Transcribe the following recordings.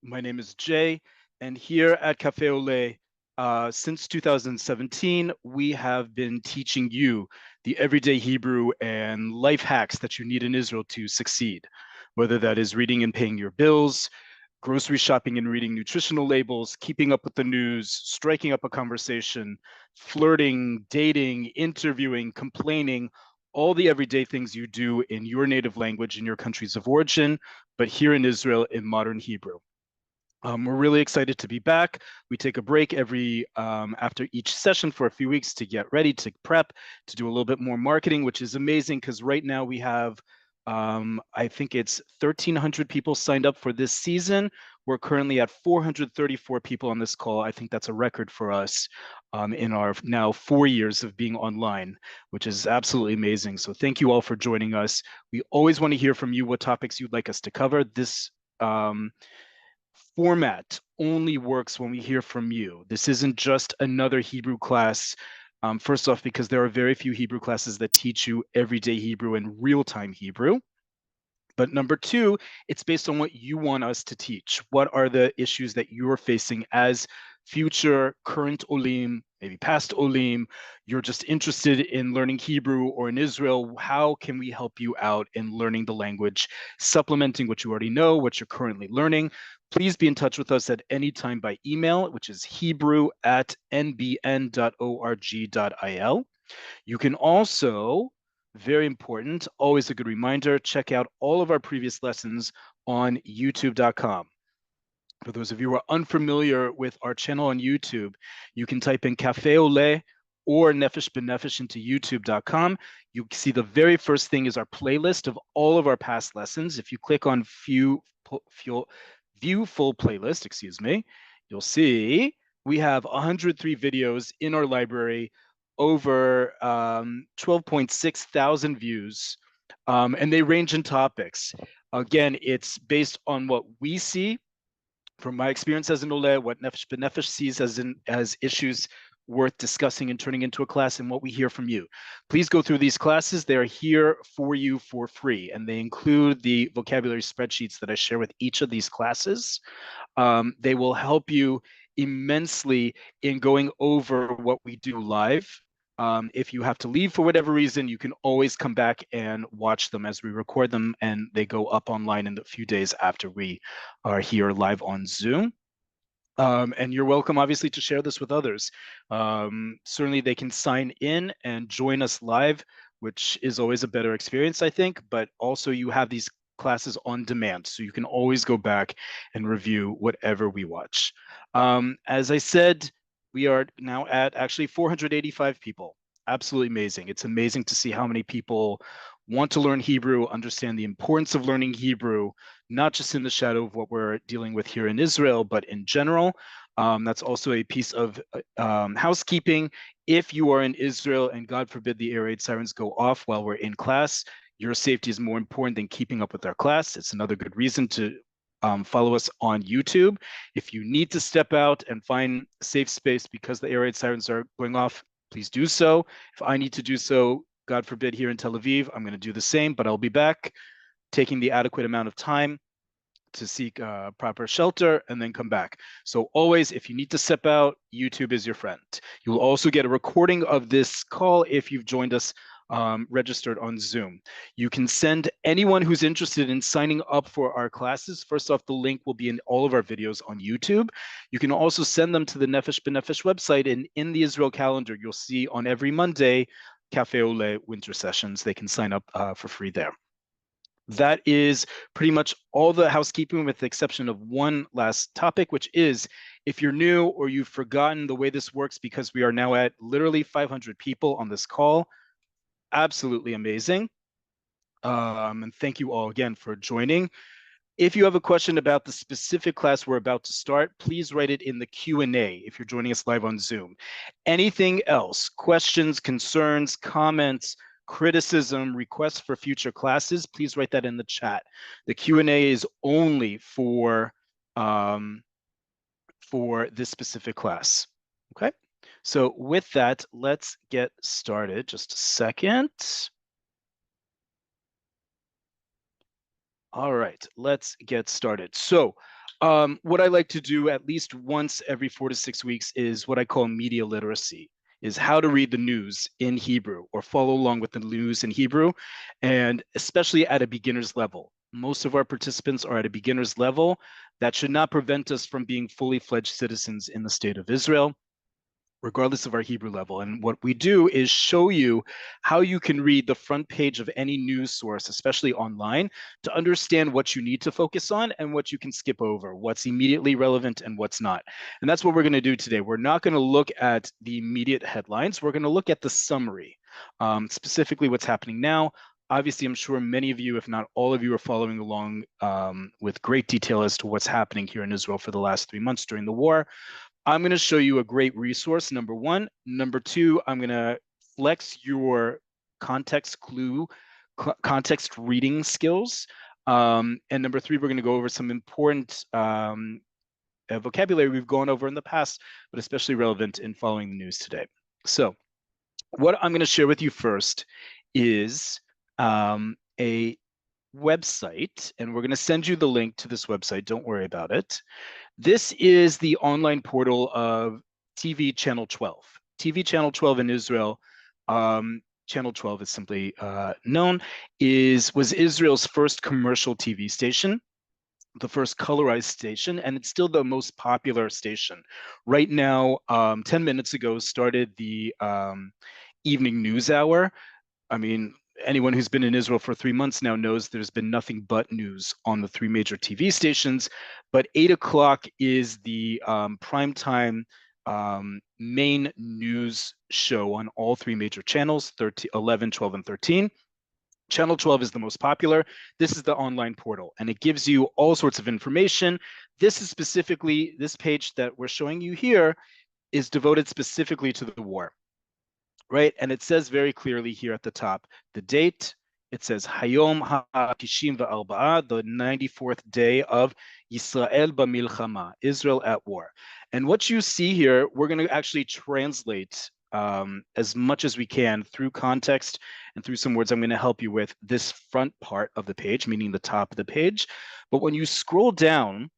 My name is Jay, and here at Cafe Oleh, since 2017, we have been teaching you the everyday Hebrew and life hacks that you need in Israel to succeed, whether that is reading and paying your bills, grocery shopping and reading nutritional labels, keeping up with the news, striking up a conversation, flirting, dating, interviewing, complaining, all the everyday things you do in your native language in your countries of origin, but here in Israel in modern Hebrew. We're really excited to be back. We take a break every after each session for a few weeks to get ready, to prep, to do a little bit more marketing, which is amazing because right now we have, I think it's 1,300 people signed up for this season. We're currently at 434 people on this call. I think that's a record for us in our now 4 years of being online, which is absolutely amazing. So thank you all for joining us. We always want to hear from you what topics you'd like us to cover. This format only works when we hear from you. This isn't just another Hebrew class. First off, because there are very few Hebrew classes that teach you everyday Hebrew and real-time Hebrew. But number two, it's based on what you want us to teach. What are the issues that you're facing as future, current Olim, maybe past Olim? You're just interested in learning Hebrew or in Israel. How can we help you out in learning the language, supplementing what you already know, what you're currently learning? Please be in touch with us at any time by email, which is hebrew@nbn.org.il. You can also, very important, always a good reminder, check out all of our previous lessons on youtube.com. For those of you who are unfamiliar with our channel on YouTube, you can type in Cafe Oleh or Nefesh B'Nefesh into youtube.com. You see the very first thing is our playlist of all of our past lessons. If you click on view full playlist, excuse me, you'll see we have 103 videos in our library, over 12.6 thousand views, and they range in topics. Again, it's based on what we see from my experience as an Oleh, what Nefesh B'Nefesh sees as issues worth discussing and turning into a class, and what we hear from you. Please go through these classes. They are here for you for free, and they include the vocabulary spreadsheets that I share with each of these classes. They will help you immensely in going over what we do live. If you have to leave for whatever reason, you can always come back and watch them as we record them, and they go up online in the few days after we are here live on Zoom. And you're welcome, obviously, to share this with others. Certainly, they can sign in and join us live, which is always a better experience, I think. But also, you have these classes on demand, so you can always go back and review whatever we watch. As I said, we are now at actually 485 people. Absolutely amazing. It's amazing to see how many people want to learn Hebrew, understand the importance of learning Hebrew, not just in the shadow of what we're dealing with here in Israel, but in general. That's also a piece of housekeeping. If you are in Israel and God forbid the air raid sirens go off while we're in class, your safety is more important than keeping up with our class. It's another good reason to follow us on YouTube. If you need to step out and find a safe space because the air raid sirens are going off, please do so. If I need to do so, God forbid, here in Tel Aviv, I'm going to do the same, but I'll be back taking the adequate amount of time to seek proper shelter and then come back. So always, if you need to step out, YouTube is your friend. You will also get a recording of this call if you've joined us registered on Zoom. You can send anyone who's interested in signing up for our classes. First off, the link will be in all of our videos on YouTube. You can also send them to the Nefesh B'Nefesh website, and in the Israel calendar, you'll see on every Monday, Cafe Oleh winter sessions. They can sign up for free there. That is pretty much all the housekeeping, with the exception of one last topic, which is if you're new or you've forgotten the way this works, because we are now at literally 500 people on this call. Absolutely amazing. And thank you all again for joining. If you have a question about the specific class we're about to start, please write it in the Q&A if you're joining us live on Zoom. Anything else, questions, concerns, comments, criticism, requests for future classes, please write that in the chat. The Q&A is only for this specific class, okay? So with that, let's get started. Just a second. All right, let's get started. So What I like to do at least once every 4 to 6 weeks is what I call media literacy, is how to read the news in Hebrew or follow along with the news in Hebrew, and especially at a beginner's level. Most of our participants are at a beginner's level. That should not prevent us from being fully fledged citizens in the state of Israel, regardless of our Hebrew level. And what we do is show you how you can read the front page of any news source, especially online, to understand what you need to focus on and what you can skip over, what's immediately relevant and what's not. And that's what we're going to do today. We're not going to look at the immediate headlines. We're going to look at the summary, specifically what's happening now. Obviously, I'm sure many of you, if not all of you, are following along with great detail as to what's happening here in Israel for the last 3 months during the war. I'm going to show you a great resource, number one. Number two, I'm going to flex your context clue, context reading skills. And number three, we're going to go over some important vocabulary we've gone over in the past, but especially relevant in following the news today. So what I'm going to share with you first is a website, and we're going to send you the link to this website. Don't worry about it. This is the online portal of TV Channel 12. TV Channel 12 in Israel, Channel 12 is simply known, was Israel's first commercial TV station, the first colorized station, and it's still the most popular station. Right now, 10 minutes ago, started the evening news hour. I mean, anyone who's been in Israel for 3 months now knows there's been nothing but news on the 3 major TV stations. But 8 o'clock is the primetime main news show on all 3 major channels, 11, 12, and 13. Channel 12 is the most popular. This is the online portal, and it gives you all sorts of information. This is specifically, this page that we're showing you here is devoted specifically to the war. Right, and it says very clearly here at the top the date. It says Hayom ha-94, the 94th day of Yisrael b'milchama, Israel at war. And what you see here, we're going to actually translate as much as we can through context and through some words I'm going to help you with this front part of the page, meaning the top of the page. But when you scroll down,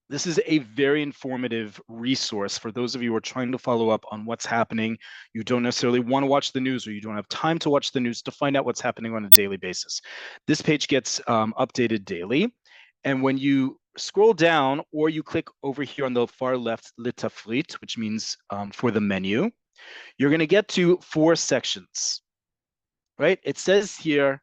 this is a very informative resource for those of you who are trying to follow up on what's happening. You don't necessarily want to watch the news, or you don't have time to watch the news to find out what's happening on a daily basis. This page gets updated daily. And when you scroll down, or you click over here on the far left, Litafrit, which means for the menu, you're going to get to 4 sections, right? It says here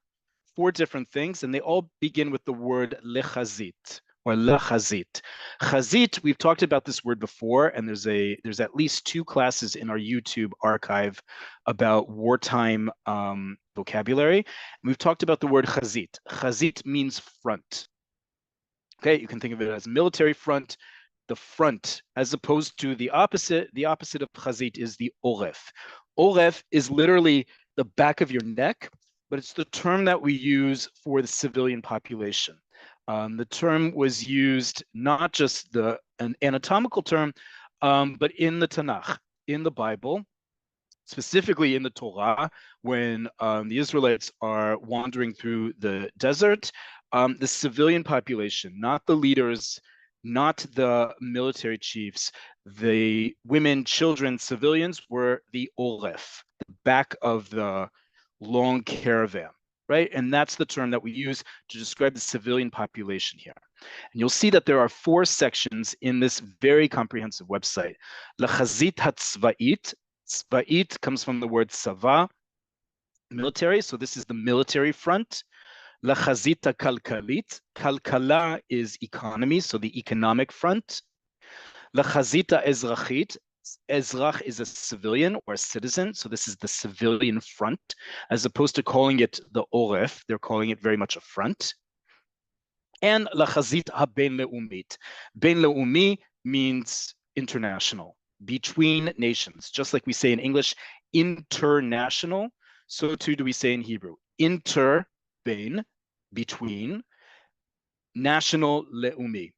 4 different things, and they all begin with the word lechazit, or lachazit. Chazit, we've talked about this word before, and there's at least 2 classes in our YouTube archive about wartime vocabulary. And we've talked about the word chazit. Chazit means front. Okay, you can think of it as military front, the front, as opposed to the opposite. The opposite of chazit is the oleh. Oleh is literally the back of your neck, but it's the term that we use for the civilian population. The term was used not just an anatomical term, but in the Tanakh, in the Bible, specifically in the Torah, when the Israelites are wandering through the desert, the civilian population, not the leaders, not the military chiefs, the women, children, civilians were the oleh, the back of the long caravan, right? And that's the term that we use to describe the civilian population here. And you'll see that there are 4 sections in this very comprehensive website. Lachazit hatzva'it. Tzva'it comes from the word sava, military. So this is the military front. Lachazit kalkalit. Kalkala is economy, so the economic front. Lachazita ezrachit. Ezrach is a civilian or a citizen, so this is the civilian front, as opposed to calling it the oleh, they're calling it very much a front. And lachazit ha-ben le'umit. Ben le'umi means international, between nations. Just like we say in English, international, so too do we say in Hebrew. Inter, ben, between, national, le'umi.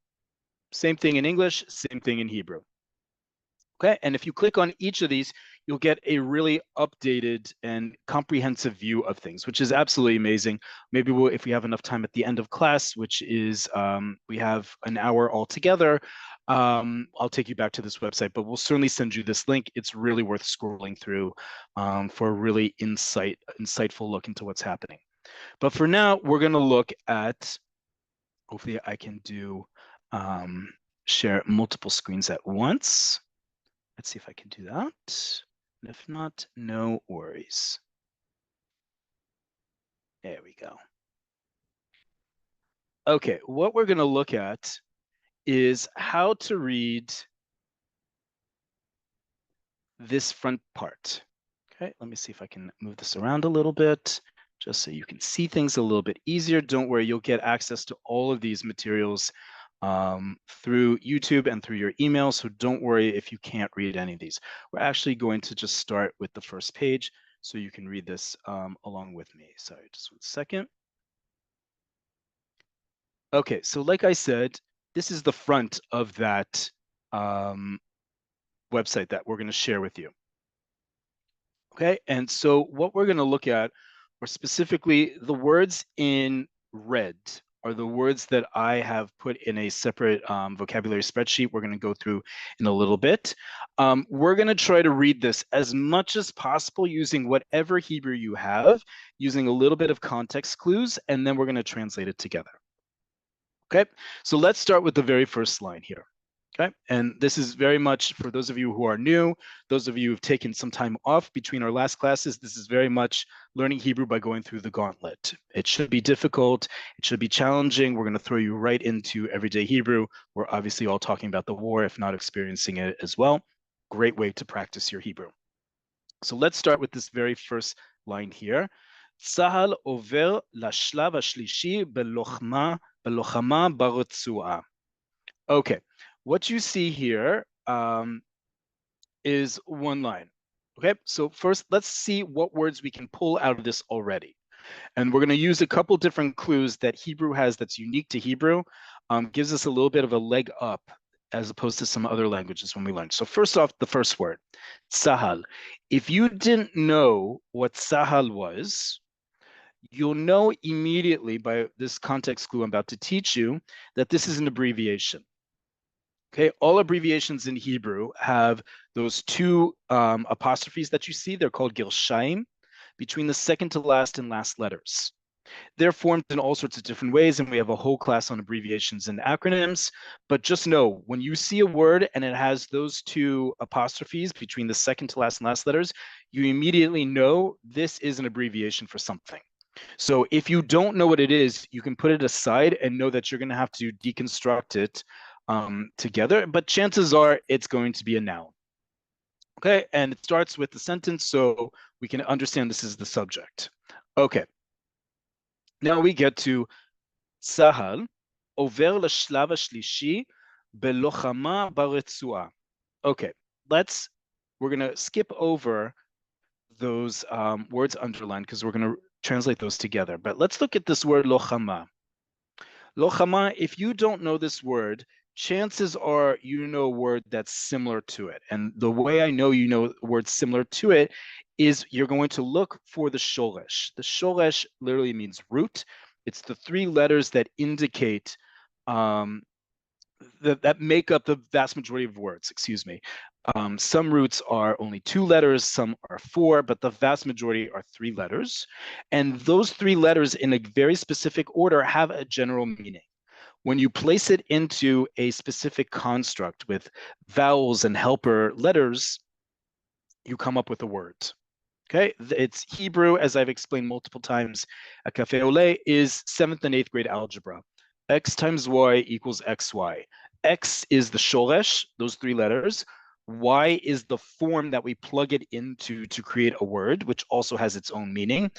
Same thing in English, same thing in Hebrew. Okay, and if you click on each of these, you'll get a really updated and comprehensive view of things, which is absolutely amazing. Maybe if we have enough time at the end of class, which is we have an hour altogether, I'll take you back to this website, but we'll certainly send you this link. It's really worth scrolling through for a really insightful look into what's happening. But for now, we're going to look at, hopefully I can do share multiple screens at once. Let's see if I can do that. And if not, no worries. There we go. Okay, what we're going to look at is how to read this front part. Okay, let me see if I can move this around a little bit, just so you can see things a little bit easier. Don't worry, you'll get access to all of these materials through YouTube and through your email, so don't worry if you can't read any of these. We're actually going to just start with the first page so you can read this along with me. Sorry, just 1 second. Okay, so like I said, this is the front of that website that we're going to share with you. Okay, and so what we're going to look at are specifically the words in red are the words that I have put in a separate vocabulary spreadsheet we're going to go through in a little bit. We're going to try to read this as much as possible using whatever Hebrew you have, using a little bit of context clues, and then we're going to translate it together. Okay, so let's start with the very first line here. Okay, and this is very much for those of you who are new, those of you who've taken some time off between our last classes, this is very much learning Hebrew by going through the gauntlet. It should be difficult, it should be challenging. We're going to throw you right into everyday Hebrew. We're obviously all talking about the war, if not experiencing it as well. Great way to practice your Hebrew. So let's start with this very first line here. צה"ל עובר לשלב השלישי בלוחמה ברצועה. Okay, what you see here is one line. Okay, so first let's see what words we can pull out of this already. And we're going to use a couple different clues that Hebrew has that's unique to Hebrew, gives us a little bit of a leg up as opposed to some other languages when we learn. So first off, the first word, Sahal. If you didn't know what Sahal was, you'll know immediately by this context clue I'm about to teach you that this is an abbreviation. Okay, all abbreviations in Hebrew have those two apostrophes that you see. They're called girshaim, between the second to last and last letters. They're formed in all sorts of different ways, and we have a whole class on abbreviations and acronyms. But just know, when you see a word and it has those two apostrophes between the second to last and last letters, you immediately know this is an abbreviation for something. So if you don't know what it is, you can put it aside and know that you're going to have to deconstruct it together, but chances are it's going to be a noun. Okay, and it starts with the sentence, so we can understand this is the subject. Okay, now we get to צה"ל עובר לשלב השלישי בלוחמה ברצועה. Okay, we're going to skip over those words underlined because we're going to translate those together. But let's look at this word lochama. Lochama, if you don't know this word, chances are you know a word that's similar to it. And the way I know you know a word similar to it is you're going to look for the shoresh. The shoresh literally means root. It's the three letters that indicate that make up the vast majority of words, excuse me. Some roots are only 2 letters, some are 4, but the vast majority are 3 letters. And those 3 letters in a very specific order have a general meaning. When you place it into a specific construct with vowels and helper letters, you come up with a word. Okay, it's Hebrew, as I've explained multiple times at Cafe Oleh, is 7th and 8th grade algebra. X times Y equals XY. X is the shoresh, those 3 letters. Y is the form that we plug it into to create a word, which also has its own meaning.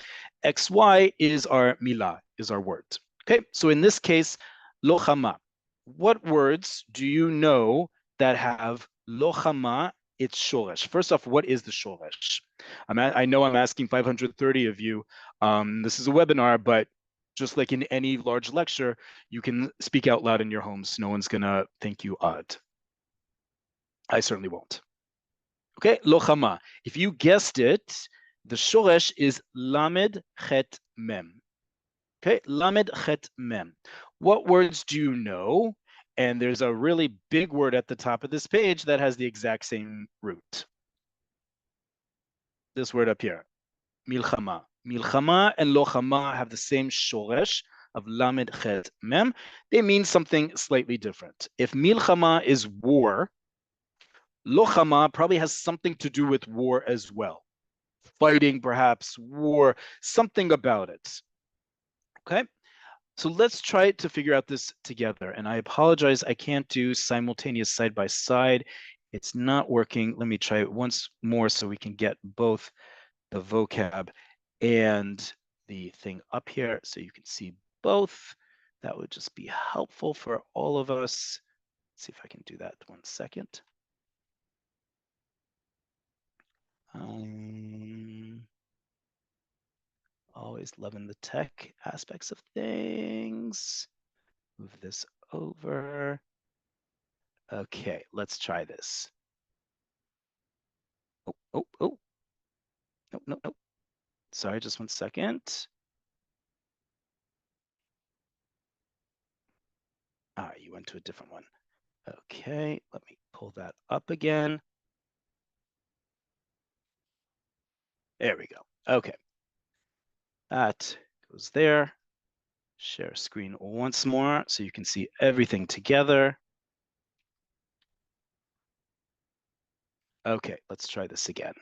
XY is our milah, is our word. Okay, so in this case, lochama. What words do you know that have lochama, its shoresh? First off, what is the shoresh? I know I'm asking 530 of you. This is a webinar, but just like in any large lecture, you can speak out loud in your homes. No one's gonna think you odd. I certainly won't. Okay, lochama. If you guessed it, the shoresh is lamed chet mem. Okay, lamed chet mem. What words do you know? And there's a really big word at the top of this page that has the exact same root. This word up here, milchama. Milchama and lochama have the same shoresh of lamed chet mem. They mean something slightly different. If milchama is war, lochama probably has something to do with war as well. Fighting, perhaps, war, something about it. Okay, so let's try to figure out this together. And I apologize, I can't do simultaneous side by side. It's not working. Let me try it once more so we can get both the vocab and the thing up here so you can see both. That would just be helpful for all of us. Let's see if I can do that 1 second. Always loving the tech aspects of things. Move this over. Okay, let's try this. Oh. No. Sorry, just 1 second. You went to a different one. Okay, let me pull that up again. There we go. Okay. That goes there. Share screen once more so you can see everything together. Okay, let's try this again.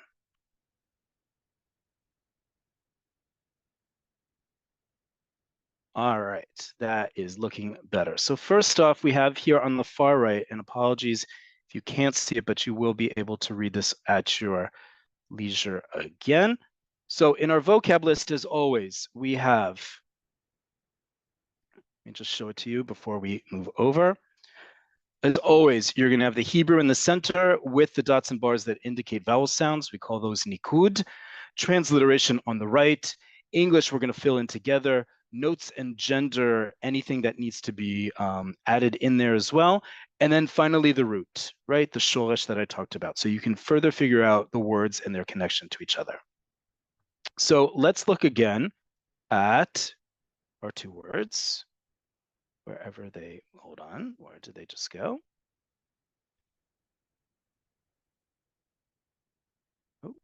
All right, that is looking better. So first off, we have here on the far right, and apologies if you can't see it, but you will be able to read this at your leisure again. So in our vocab list, as always, we have, let me just show it to you before we move over. As always, you're going to have the Hebrew in the center with the dots and bars that indicate vowel sounds. We call those nikud. Transliteration on the right. English, we're going to fill in together. Notes and gender, anything that needs to be added in there as well. And then finally, the root, right? The shoresh that I talked about. So you can further figure out the words and their connection to each other. So let's look again at our two words. Wherever they, hold on, where did they just go? Oh.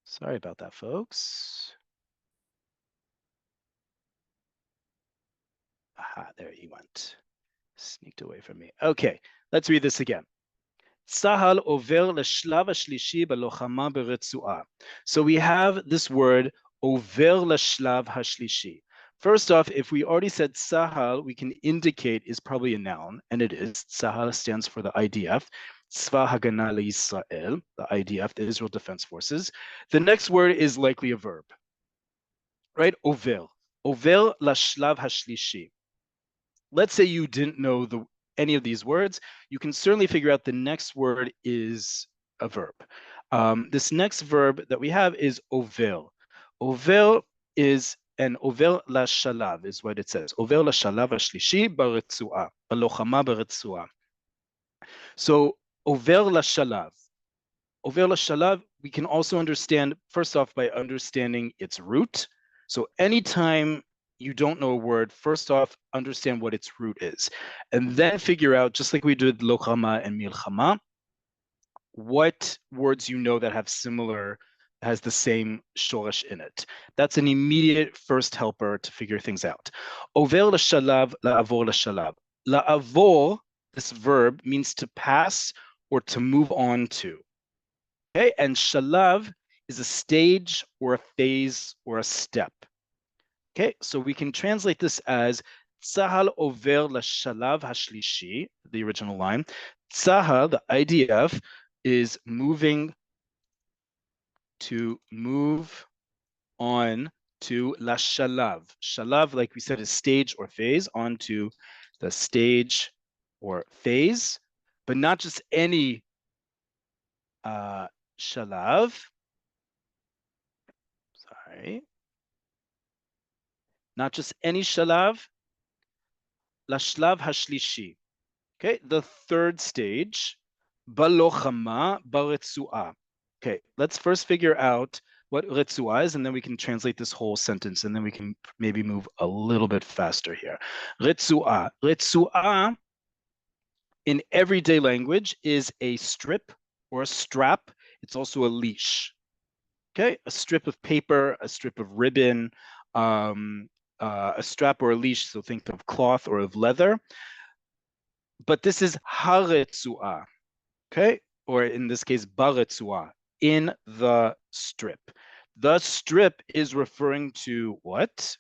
Sorry about that, folks. Aha, there you went. Sneaked away from me. Okay, let's read this again. צה"ל עובר לשלב השלישי בלוחמה ברצועה. So we have this word, עובר לשלב השלישי. First off, if we already said Sahal, we can indicate is probably a noun, and it is. Sahal stands for the IDF, Tzva Hagana Yisrael, the IDF, the Israel Defense Forces. The next word is likely a verb, right? Over lashlav hashlishi. Let's say you didn't know any of these words. You can certainly figure out the next word is a verb. This next verb that we have is over. Over is and over lashalav is what it says. Over lashalav hashlishi baretzua, balochama baretzua. So over lashalav. Over lashalav, we can also understand, first off, by understanding its root. So anytime you don't know a word, first off, understand what its root is. And then figure out, just like we did lochama and milchama, what words you know that have has the same shoresh in it. That's an immediate first helper to figure things out. Over l'shalav, la'avor l'shalav. La'avor, this verb, means to pass or to move on to. Okay, and shalav is a stage or a phase or a step. Okay, so we can translate this as Tzahal over l'shalav hashlishi, the original line. Tzahal, the IDF, is moving to move on to la shalav. Shalav, like we said, is stage or phase, onto the stage or phase, but not just any shalav. Sorry. Not just any shalav, la shlav hashlishi. Okay, the third stage, Balochama baretsu'ah. Okay, let's first figure out what retsu'ah is, and then we can translate this whole sentence, and then we can maybe move a little bit faster here. Retsu'ah. Retsu'ah in everyday language is a strip or a strap. It's also a leash. Okay, a strip of paper, a strip of ribbon, a strap or a leash. So think of cloth or of leather. But this is haretsu'ah. Okay, or in this case, baretsu'ah, in the strip. The strip is referring to what?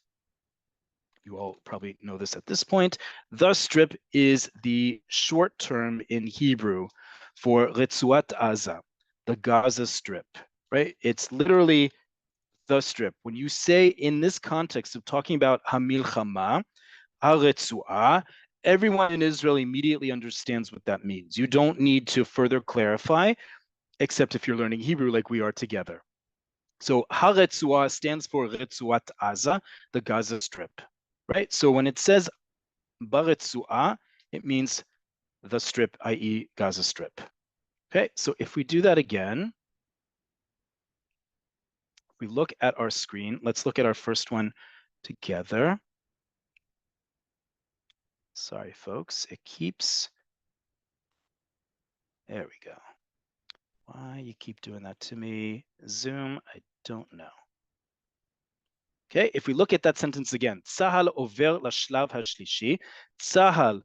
You all probably know this at this point. The strip is the short term in Hebrew for Retzuat Aza, the Gaza Strip, right? It's literally the strip. When you say in this context of talking about Hamilchama, HaRetzuah, everyone in Israel immediately understands what that means. You don't need to further clarify, except if you're learning Hebrew like we are together. So HaRetzuah stands for Retzuat Aza, the Gaza Strip, right? So when it says Baretzuah, it means the strip, i.e. Gaza Strip. Okay, so if we do that again, we look at our screen. Let's look at our first one together. Sorry, folks, it keeps. There we go. Why you keep doing that to me? Zoom, I don't know. Okay, if we look at that sentence again, Tzahal over lashlav hashlishi. Tzahal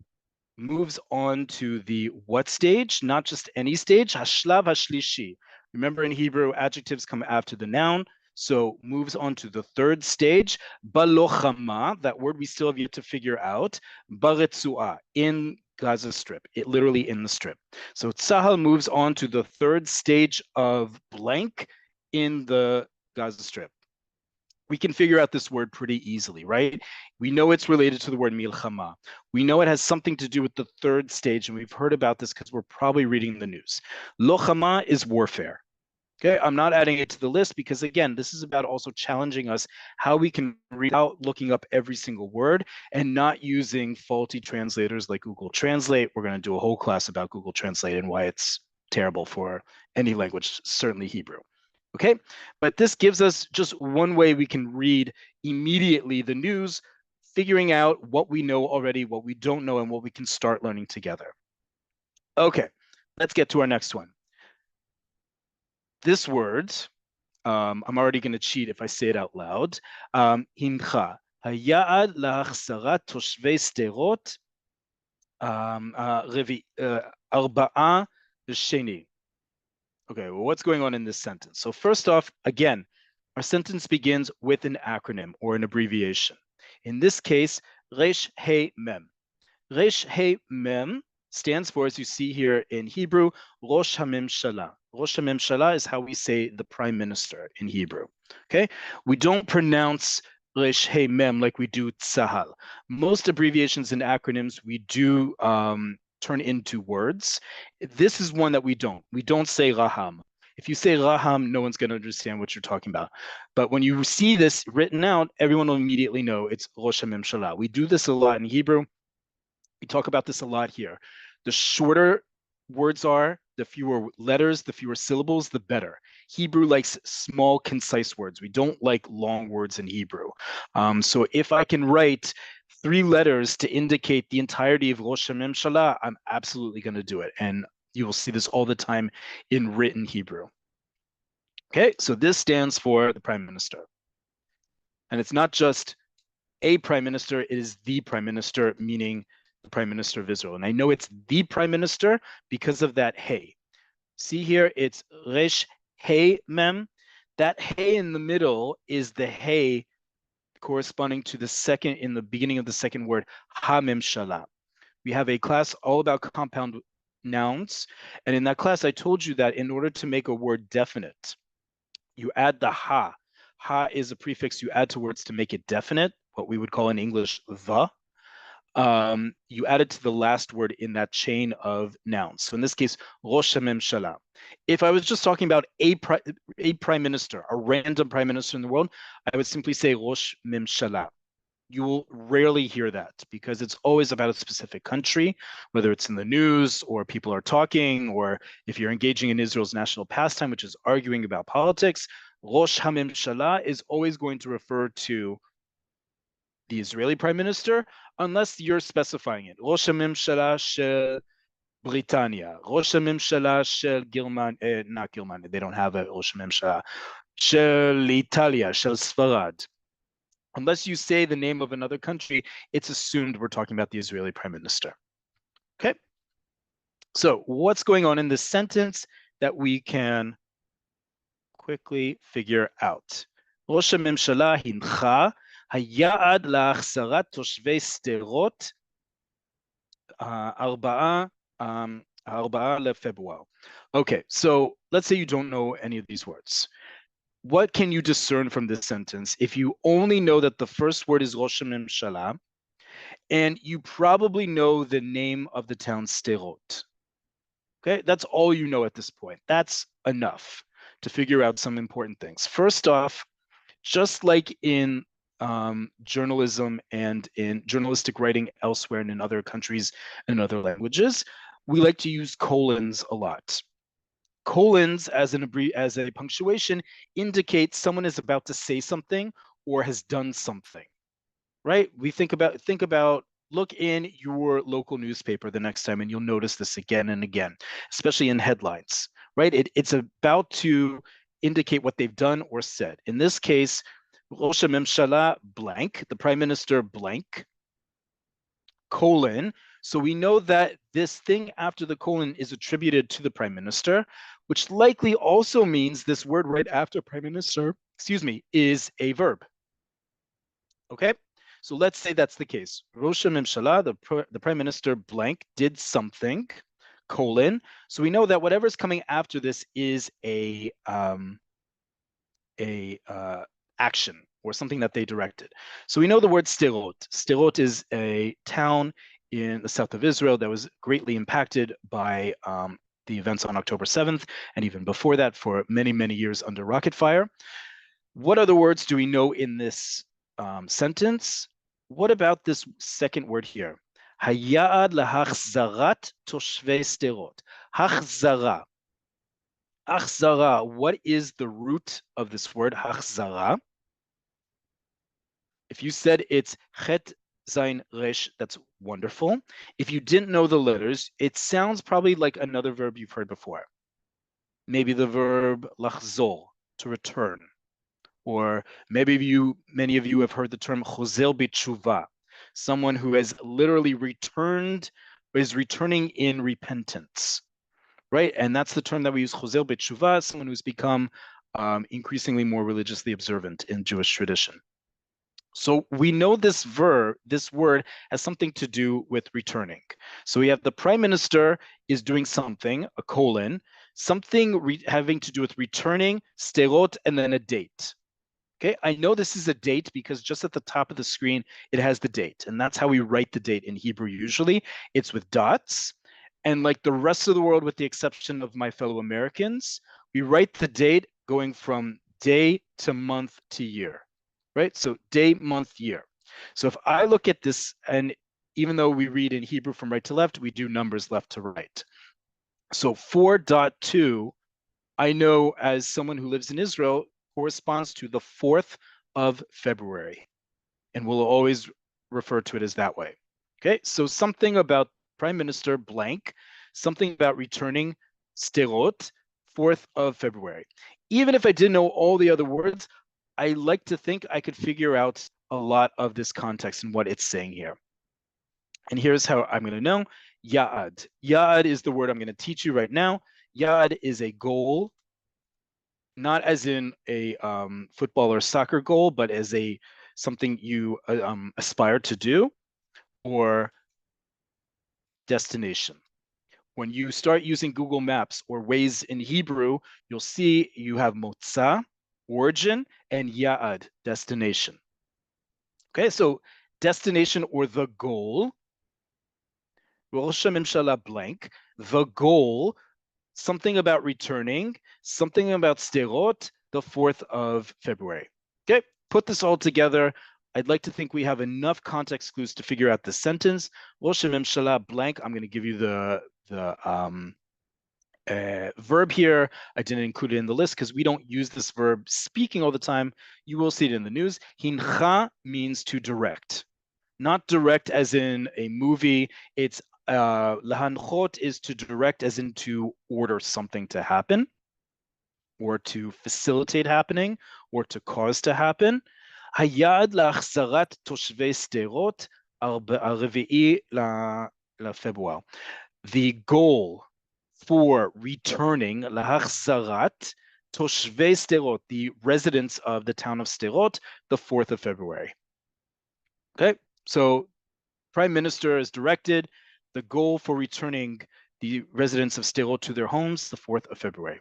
moves on to the what stage, not just any stage, hashlav hashlishi. Remember in Hebrew, adjectives come after the noun, so moves on to the third stage. Balochama, that word we still have yet to figure out. Baretzuah, in Gaza Strip, it literally in the strip. So Tzahal moves on to the third stage of blank in the Gaza Strip. We can figure out this word pretty easily, right? We know it's related to the word milchama. We know it has something to do with the third stage, and we've heard about this because we're probably reading the news. Lochama is warfare. Okay, I'm not adding it to the list because, again, this is about also challenging us how we can read out looking up every single word and not using faulty translators like Google Translate. We're going to do a whole class about Google Translate and why it's terrible for any language, certainly Hebrew. Okay, but this gives us just one way we can read immediately the news, figuring out what we know already, what we don't know, and what we can start learning together. Okay, let's get to our next one. This word, I'm already going to cheat if I say it out loud. Hincha, hayad lahachsarat toshvei Sderot, arba'a sheni. Okay, well, what's going on in this sentence? So first off, again, our sentence begins with an acronym or an abbreviation. In this case, Resh He Mem. Resh He Mem stands for, as you see here in Hebrew, Rosh HaMemshala. Rosh HaMemshala is how we say the prime minister in Hebrew. Okay, we don't pronounce Resh He Mem like we do Tzahal. Most abbreviations and acronyms we do turn into words. This is one that we don't. We don't say Raham. If you say Raham, no one's going to understand what you're talking about. But when you see this written out, everyone will immediately know it's Rosh HaMemshala. We do this a lot in Hebrew. We talk about this a lot here. The shorter words are, the fewer letters, the fewer syllables, the better. Hebrew likes small, concise words. We don't like long words in Hebrew. So if I can write 3 letters to indicate the entirety of Rosh HaMemshala, I'm absolutely going to do it. And you will see this all the time in written Hebrew. Okay, so this stands for the prime minister. And it's not just a prime minister, it is the prime minister, meaning the prime minister of Israel. And I know it's the prime minister because of that hey. See here, it's Resh Hey Mem. That hey in the middle is the hey corresponding to the second, in the beginning of the second word, Ha-Memshala. We have a class all about compound nouns. And in that class, I told you that in order to make a word definite, you add the ha. Ha is a prefix you add to words to make it definite, what we would call in English the. You add it to the last word in that chain of nouns. So in this case, Rosh HaMemshala. If I was just talking about a prime minister, a random prime minister in the world, I would simply say Rosh Memshala. You will rarely hear that because it's always about a specific country, whether it's in the news or people are talking, or if you're engaging in Israel's national pastime, which is arguing about politics. Rosh HaMemshala is always going to refer to the Israeli prime minister, unless you're specifying it. Rosh HaMemshala shel Britannia, Rosh HaMemshala shel Germany, not Germany, they don't have a Rosh HaMemshala, shel Italia, shel Sfarad. Unless you say the name of another country, it's assumed we're talking about the Israeli prime minister. Okay. So what's going on in this sentence that we can quickly figure out? ראש הממשלה הנחה היעד להחזרת תושבי שדרות 4 לפברואר. Okay, so let's say you don't know any of these words. What can you discern from this sentence if you only know that the first word is Rosh HaMemshala, and you probably know the name of the town Sderot? Okay, that's all you know at this point. That's enough to figure out some important things. First off, just like in journalism and in journalistic writing elsewhere and in other countries and other languages, we like to use colons a lot. Colons as a punctuation indicate someone is about to say something or has done something, right? We think about look in your local newspaper the next time and you'll notice this again and again, especially in headlines, right? It's about to indicate what they've done or said. In this case, Rosh HaMemshala blank, the prime minister blank, colon. So we know that this thing after the colon is attributed to the prime minister, which likely also means this word right after prime minister, is a verb. Okay, so let's say that's the case. Rosh HaMemshala, the prime minister blank, did something, colon. So we know that whatever's coming after this is a action or something that they directed. So we know the word Sderot. Sderot is a town in the south of Israel that was greatly impacted by the events on October 7th, and even before that for many, many years under rocket fire. What other words do we know in this sentence? What about this second word here? Hayad lahachzarat toshvei Sderot. Hachzara. Achzara, what is the root of this word, hachzara? If you said it's chet, zain, resh, that's wonderful. If you didn't know the letters, it sounds probably like another verb you've heard before. Maybe the verb lachzor, to return. Or maybe many of you have heard the term chozer b'tshuva, someone who has literally returned, is returning in repentance. Right, and that's the term that we use, chozer b'tshuva, someone who's become increasingly more religiously observant in Jewish tradition. So we know this word has something to do with returning. So we have the prime minister is doing something, a colon, something having to do with returning, Sderot, and then a date. Okay, I know this is a date because just at the top of the screen, it has the date, and that's how we write the date in Hebrew usually. It's with dots. And like the rest of the world, with the exception of my fellow Americans, we write the date going from day to month to year, right? So day, month, year. So if I look at this, and even though we read in Hebrew from right to left, we do numbers left to right. So 4.2, I know as someone who lives in Israel, corresponds to the 4th of February. And we'll always refer to it as that way. Okay, so something about Prime Minister blank, something about returning Sderot, 4th of February. Even if I didn't know all the other words, I like to think I could figure out a lot of this context and what it's saying here. And here's how I'm going to know. Ya'ad. Ya'ad is the word I'm going to teach you right now. Ya'ad is a goal, not as in a football or soccer goal, but as something you aspire to do, or destination. When you start using Google Maps or Waze in Hebrew, you'll see you have motza, origin, and ya'ad, destination. Okay, so destination or the goal, Rosh HaMemshala blank, the goal, something about returning, something about Sderot, the 4th of February. Okay, put this all together. I'd like to think we have enough context clues to figure out the sentence. Rosh Hamemshala blank. I'm going to give you the verb here. I didn't include it in the list because we don't use this verb speaking all the time. You will see it in the news. Hincha means to direct, not direct as in a movie. It's lahanchot is to direct as in to order something to happen, or to facilitate happening, or to cause to happen. היעד להחזרת תושבי שדרות 4 לפברואר. The goal for returning להחזרת תושבי שדרות, the residents of the town of Sderot, the 4th of February. Okay, so Prime Minister has directed the goal for returning the residents of Sderot to their homes, the 4th of February.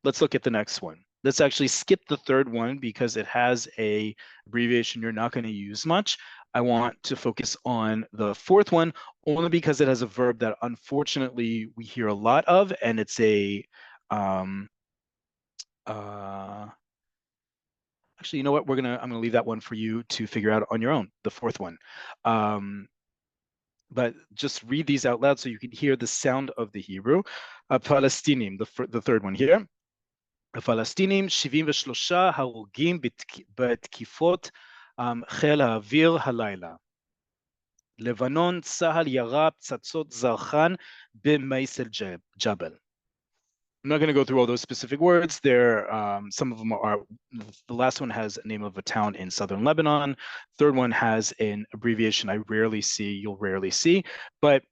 Let's look at the next one. Let's actually skip the third one because it has a abbreviation you're not going to use much. I want to focus on the fourth one only because it has a verb that unfortunately we hear a lot of, and it's a actually, you know what? I'm gonna leave that one for you to figure out on your own, the fourth one. But just read these out loud so you can hear the sound of the Hebrew. Palestinim, the third one here. הפלסטינים 73 הרוגים בתקיפות חיל האוויר הלילה. לבנון, צה"ל ירה פצצות זרחן במייסל ג'בל. I'm not going to go through all those specific words. There, some of them are, the last one has a name of a town in southern Lebanon. Third one has an abbreviation you'll rarely see, but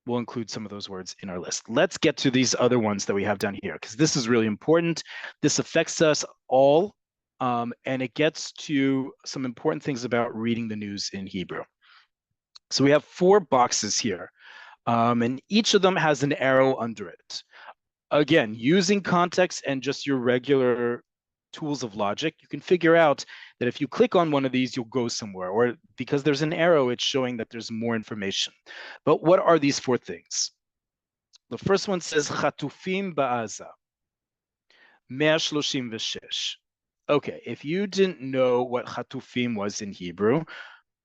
we'll include some of those words in our list. Let's get to these other ones that we have down here, because this is really important. This affects us all, and it gets to some important things about reading the news in Hebrew. So we have 4 boxes here, and each of them has an arrow under it. Again, using context and just your regular tools of logic, you can figure out that if you click on one of these, you'll go somewhere, or because there's an arrow, it's showing that there's more information. But what are these 4 things? The first one says, Chatufim ba'aza, 136. Okay, if you didn't know what Chatufim was in Hebrew,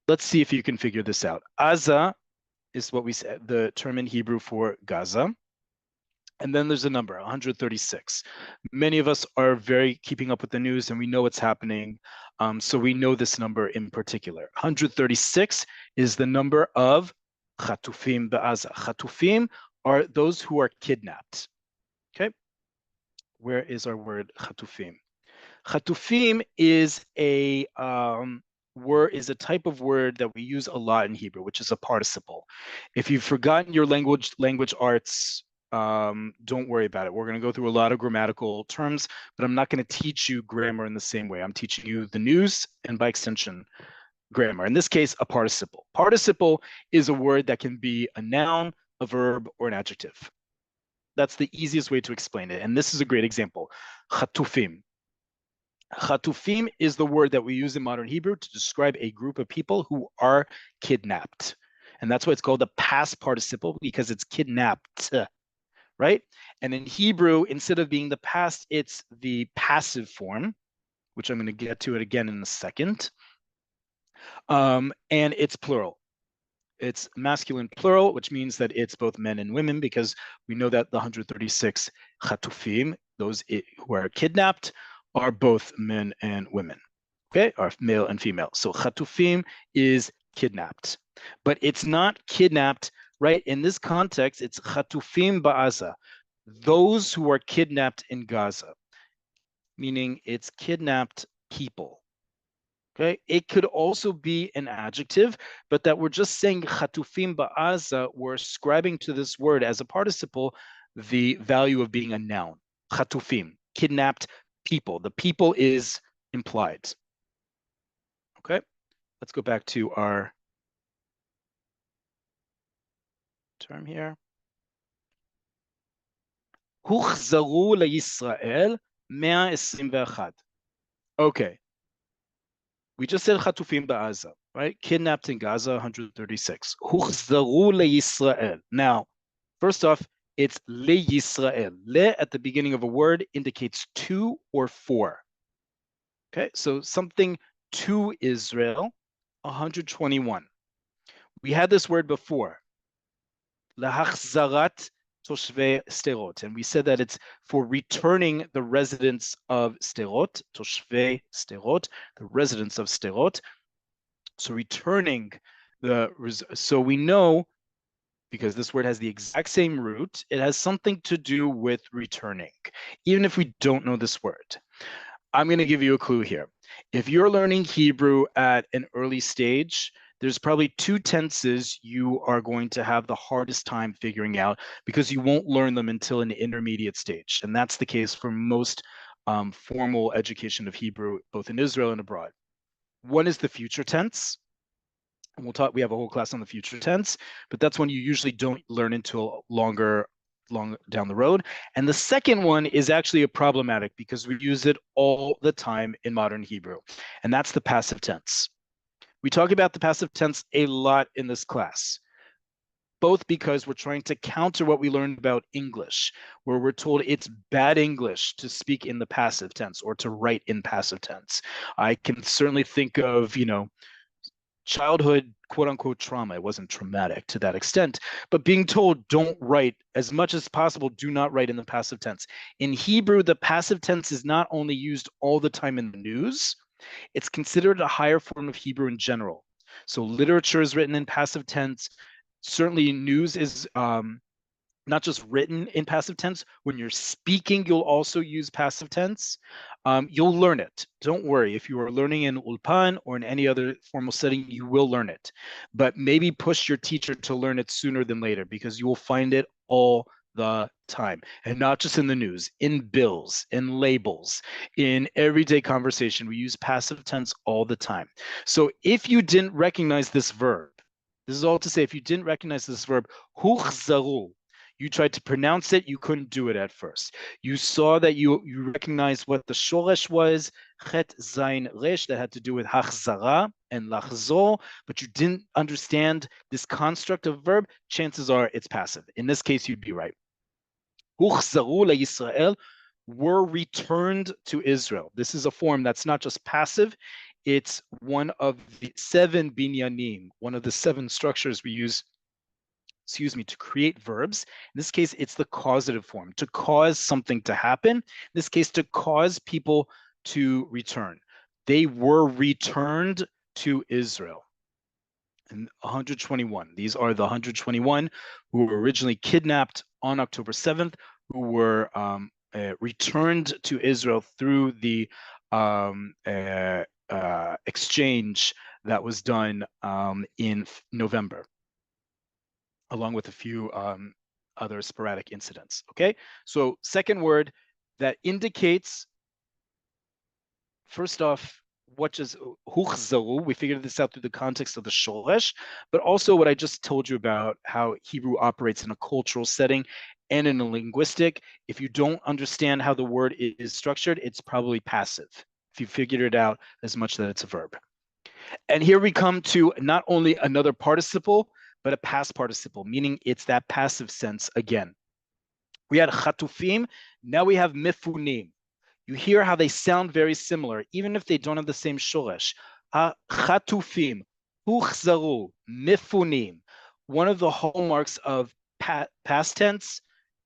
let's see if you can figure this out. Aza is what we said, the term in Hebrew for Gaza. And then there's a number, 136. Many of us are very keeping up with the news and we know what's happening. So we know this number in particular. 136 is the number of Chatufim ba'aza. Chatufim are those who are kidnapped. Okay, where is our word Chatufim? Chatufim is a type of word that we use a lot in Hebrew, which is a participle. If you've forgotten your language arts, don't worry about it. We're going to go through a lot of grammatical terms, but I'm not going to teach you grammar in the same way. I'm teaching you the news and by extension, grammar. In this case, a participle. Participle is a word that can be a noun, a verb, or an adjective. That's the easiest way to explain it. And this is a great example. Chatufim. Chatufim is the word that we use in modern Hebrew to describe a group of people who are kidnapped. And that's why it's called a past participle, because it's kidnapped. Right? And in Hebrew, instead of being the past, it's the passive form, which I'm going to get to it again in a second. And it's plural. It's masculine plural, which means that it's both men and women, because we know that the 136 chatufim, those who are kidnapped, are both men and women. Okay, are male and female. So chatufim is kidnapped, but it's not kidnapped. Right, in this context, it's Chatufim ba'aza, those who are kidnapped in Gaza, meaning it's kidnapped people. Okay, it could also be an adjective, but that we're just saying Chatufim ba'aza, we're ascribing to this word as a participle the value of being a noun. Chatufim, kidnapped people. The people is implied. Okay, let's go back to our term here. הוחזרו לישראל 121. Okay. We just said חטופים בעזה, right? Kidnapped in Gaza, 136. הוחזרו לישראל. Now, first off, it's לישראל. Le at the beginning of a word indicates 2 or 4. Okay, so something to Israel, 121. We had this word before, lahachzarat toshvei Sderot, and we said that it's for returning the residents of Sderot, toshvei Sderot, the residents of Sderot. So returning so we know, because this word has the exact same root, it has something to do with returning, even if we don't know this word. I'm going to give you a clue here. If you're learning Hebrew at an early stage, there's probably two tenses you are going to have the hardest time figuring out because you won't learn them until an intermediate stage. And that's the case for most formal education of Hebrew, both in Israel and abroad. One is the future tense. And we have a whole class on the future tense, but that's one you usually don't learn until long down the road. And the second one is actually a problematic because we use it all the time in modern Hebrew, and that's the passive tense. We talk about the passive tense a lot in this class, both because we're trying to counter what we learned about English, where we're told it's bad English to speak in the passive tense or to write in passive tense. I can certainly think of, childhood quote unquote trauma. It wasn't traumatic to that extent, but being told don't write as much as possible, do not write in the passive tense. In Hebrew, the passive tense is not only used all the time in the news, it's considered a higher form of Hebrew in general. So literature is written in passive tense. Certainly news is not just written in passive tense. When you're speaking, you'll also use passive tense. You'll learn it. Don't worry. If you are learning in Ulpan or in any other formal setting, you will learn it. But maybe push your teacher to learn it sooner than later because you will find it all the time. And not just in the news, in bills, in labels, in everyday conversation. We use passive tense all the time. So if you didn't recognize this verb, this is all to say, if you didn't recognize this verb, huchzaru, you tried to pronounce it, you couldn't do it at first. You saw that you recognized what the shoresh was, chet zayin resh, that had to do with hachzara and lachzor, but you didn't understand this construct of verb. Chances are it's passive. In this case, you'd be right. Huchzaru leYisrael, were returned to Israel. This is a form that's not just passive, it's one of the 7 binyanim, one of the 7 structures we use to create verbs. In this case, it's the causative form, to cause something to happen. In this case, to cause people to return. They were returned to Israel. And 121. These are the 121 who were originally kidnapped on October 7th, who were returned to Israel through the exchange that was done in November, along with a few other sporadic incidents. Okay, so second word that indicates, first off, what is huchzaru? We figured this out through the context of the shoresh, but also what I just told you about how Hebrew operates in a cultural setting and in a linguistic. If you don't understand how the word is structured, it's probably passive. If you figured it out as much that it's a verb. And here we come to not only another participle, but a past participle, meaning it's that passive sense again. We had chatufim, now we have mifunim. You hear how they sound very similar, even if they don't have the same shoresh. Chatufim, huchzaru, mifunim. One of the hallmarks of past tense,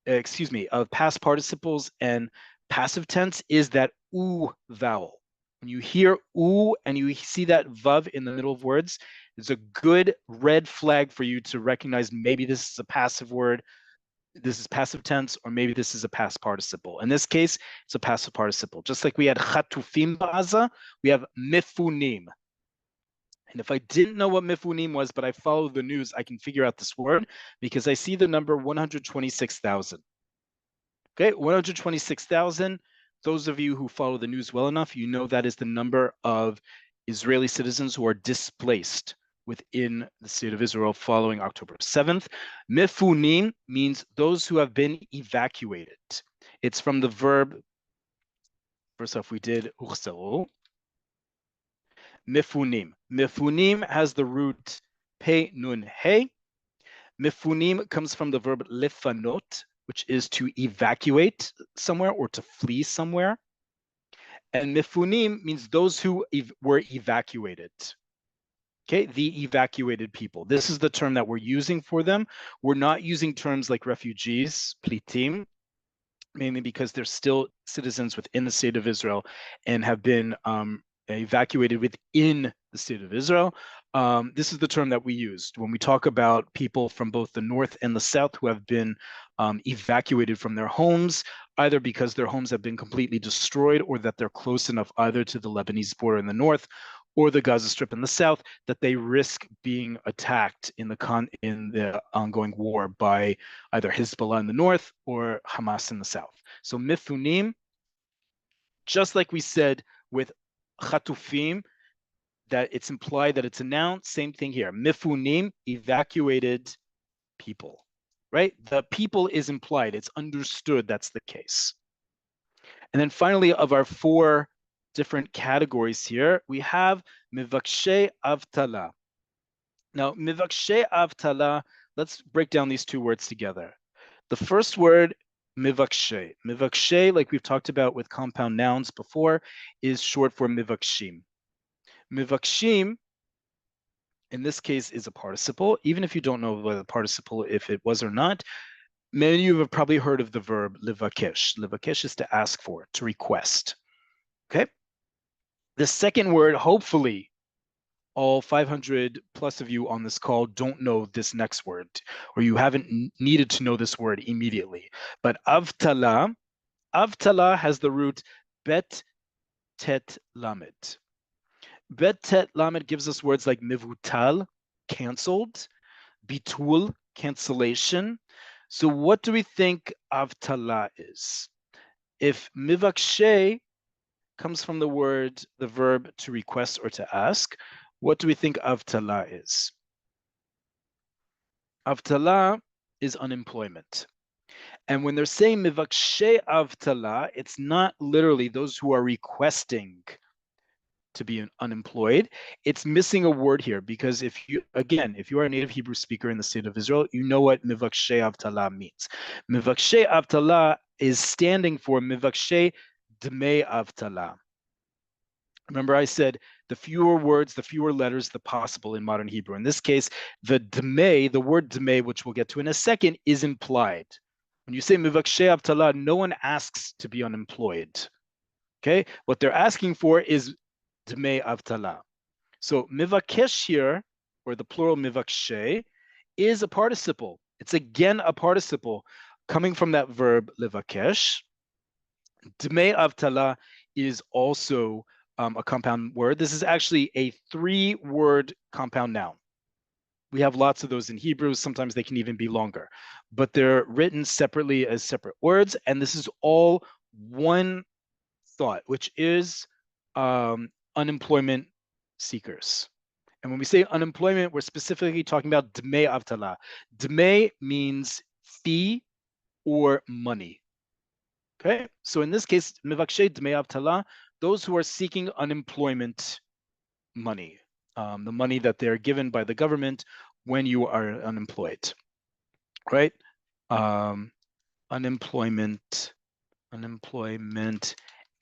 of past participles and passive tense is that u vowel. When you hear u and you see that vav in the middle of words, it's a good red flag for you to recognize maybe this is a passive word, this is passive tense, or maybe this is a past participle. In this case, it's a passive participle. Just like we had chatufim ba'aza, we have mifunim. And if I didn't know what mifunim was, but I follow the news, I can figure out this word because I see the number 126,000. Okay, 126,000. Those of you who follow the news well enough, you know that is the number of Israeli citizens who are displaced within the state of Israel following October 7th. Mifunim means those who have been evacuated. It's from the verb, first off, we did uchzaru. Mifunim. Mifunim has the root pe nun he. Mifunim comes from the verb lefanot, which is to evacuate somewhere or to flee somewhere. And mifunim means those who were evacuated. Okay, the evacuated people. This is the term that we're using for them. We're not using terms like refugees, plitim, mainly because they're still citizens within the state of Israel and have been evacuated within the state of Israel. This is the term that we used when we talk about people from both the north and the south who have been evacuated from their homes, either because their homes have been completely destroyed or that they're close enough either to the Lebanese border in the north or the Gaza Strip in the south that they risk being attacked in the ongoing war by either Hezbollah in the north or Hamas in the south. So mifunim, just like we said with chatufim, that it's implied that it's a noun, same thing here. Mifunim, evacuated people, right? The people is implied, it's understood that's the case. And then finally, of our four different categories here, we have mivakshe avtala. Now, mivakshe avtala, let's break down these two words together. The first word, mivakshe. Mivakshe, like we've talked about with compound nouns before, is short for mivakshim. Mivakshim, in this case, is a participle. Even if you don't know whether the participle, if it was or not, many of you have probably heard of the verb livakesh. Livakesh is to ask for, to request. Okay? The second word, hopefully, all 500 plus of you on this call don't know this next word, or you haven't needed to know this word immediately. But avtala has the root bet tet lamed. Bet tet lamed gives us words like mivutal, canceled, bitul, cancellation. So what do we think avtala is? If mivakshe comes from the verb to request or to ask, what do we think avtala is? Avtala is unemployment. And when they're saying mivakshe avtala, it's not literally those who are requesting to be unemployed. It's missing a word here because if you are a native Hebrew speaker in the state of Israel, you know what mivakshe avtala means. Mivakshe avtala is standing for mivakshe dmei avtala. Remember I said the fewer words, the fewer letters, the possible in modern Hebrew. In this case, the dmei, the word dmei, which we'll get to in a second, is implied. When you say mivakshe avtala, no one asks to be unemployed. Okay, what they're asking for is dmei avtala. So mivakesh here, or the plural mivakshe, is a participle. It's again a participle coming from that verb livakesh. Dmei avtala is also a compound word. This is actually a 3-word compound noun. We have lots of those in Hebrew. Sometimes they can even be longer, but they're written separately as separate words. And this is all one thought, which is unemployment seekers. And when we say unemployment, we're specifically talking about dmei avtala. Dmei means fee or money. Okay, so in this case, mivakshe dmei avtala, those who are seeking unemployment money, the money that they're given by the government when you are unemployed, right? Unemployment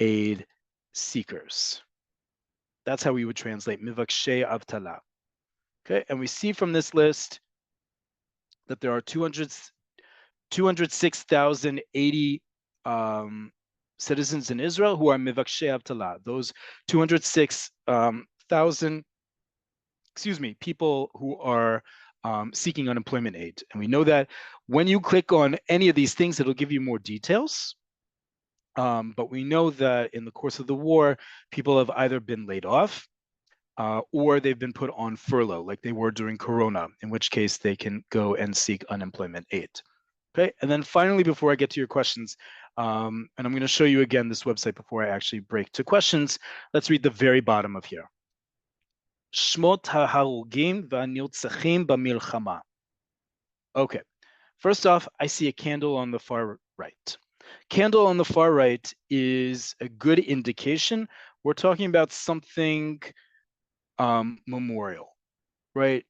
aid seekers. That's how we would translate mivakshe avtala. Okay, and we see from this list that there are 206,080 citizens in Israel who are mivakshe avtala. Those 206,000, people who are seeking unemployment aid. And we know that when you click on any of these things, it'll give you more details. But we know that in the course of the war, people have either been laid off or they've been put on furlough, like they were during Corona, in which case they can go and seek unemployment aid. Okay, and then finally, before I get to your questions, and I'm going to show you again this website before I actually break to questions, let's read the very bottom of here. Shmot ha'harugim va'nirtzachim b'milchama. Okay, first off, I see a candle on the far right. Candle on the far right is a good indication. We're talking about something memorial, right?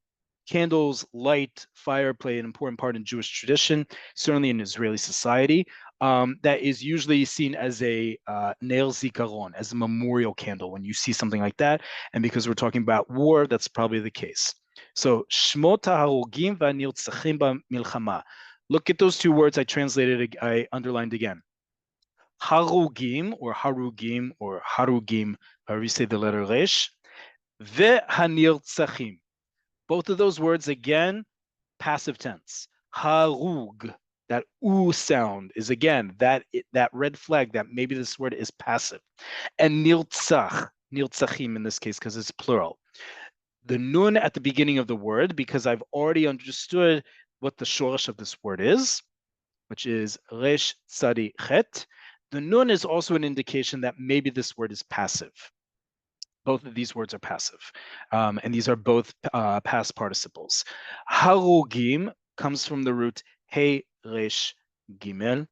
Candles, light, fire play an important part in Jewish tradition, certainly in Israeli society. that is usually seen as a Ner Zikaron, as a memorial candle when you see something like that. And because we're talking about war, that's probably the case. So, Shmot HaHarogim VaNirtzachim BaMilchama. Look at those two words I translated, I underlined again. Harugim or Harugim, however you say the letter Resh, VeHanirtzachim. Both of those words, again, passive tense. Harug, that oo sound is again that red flag that maybe this word is passive. And nirtzachim in this case because it's plural. The nun at the beginning of the word, because I've already understood what the shoresh of this word is, which is resh tzadi chet. The nun is also an indication that maybe this word is passive. Both of these words are passive, and these are both past participles. Harugim comes from the root he resh gimel,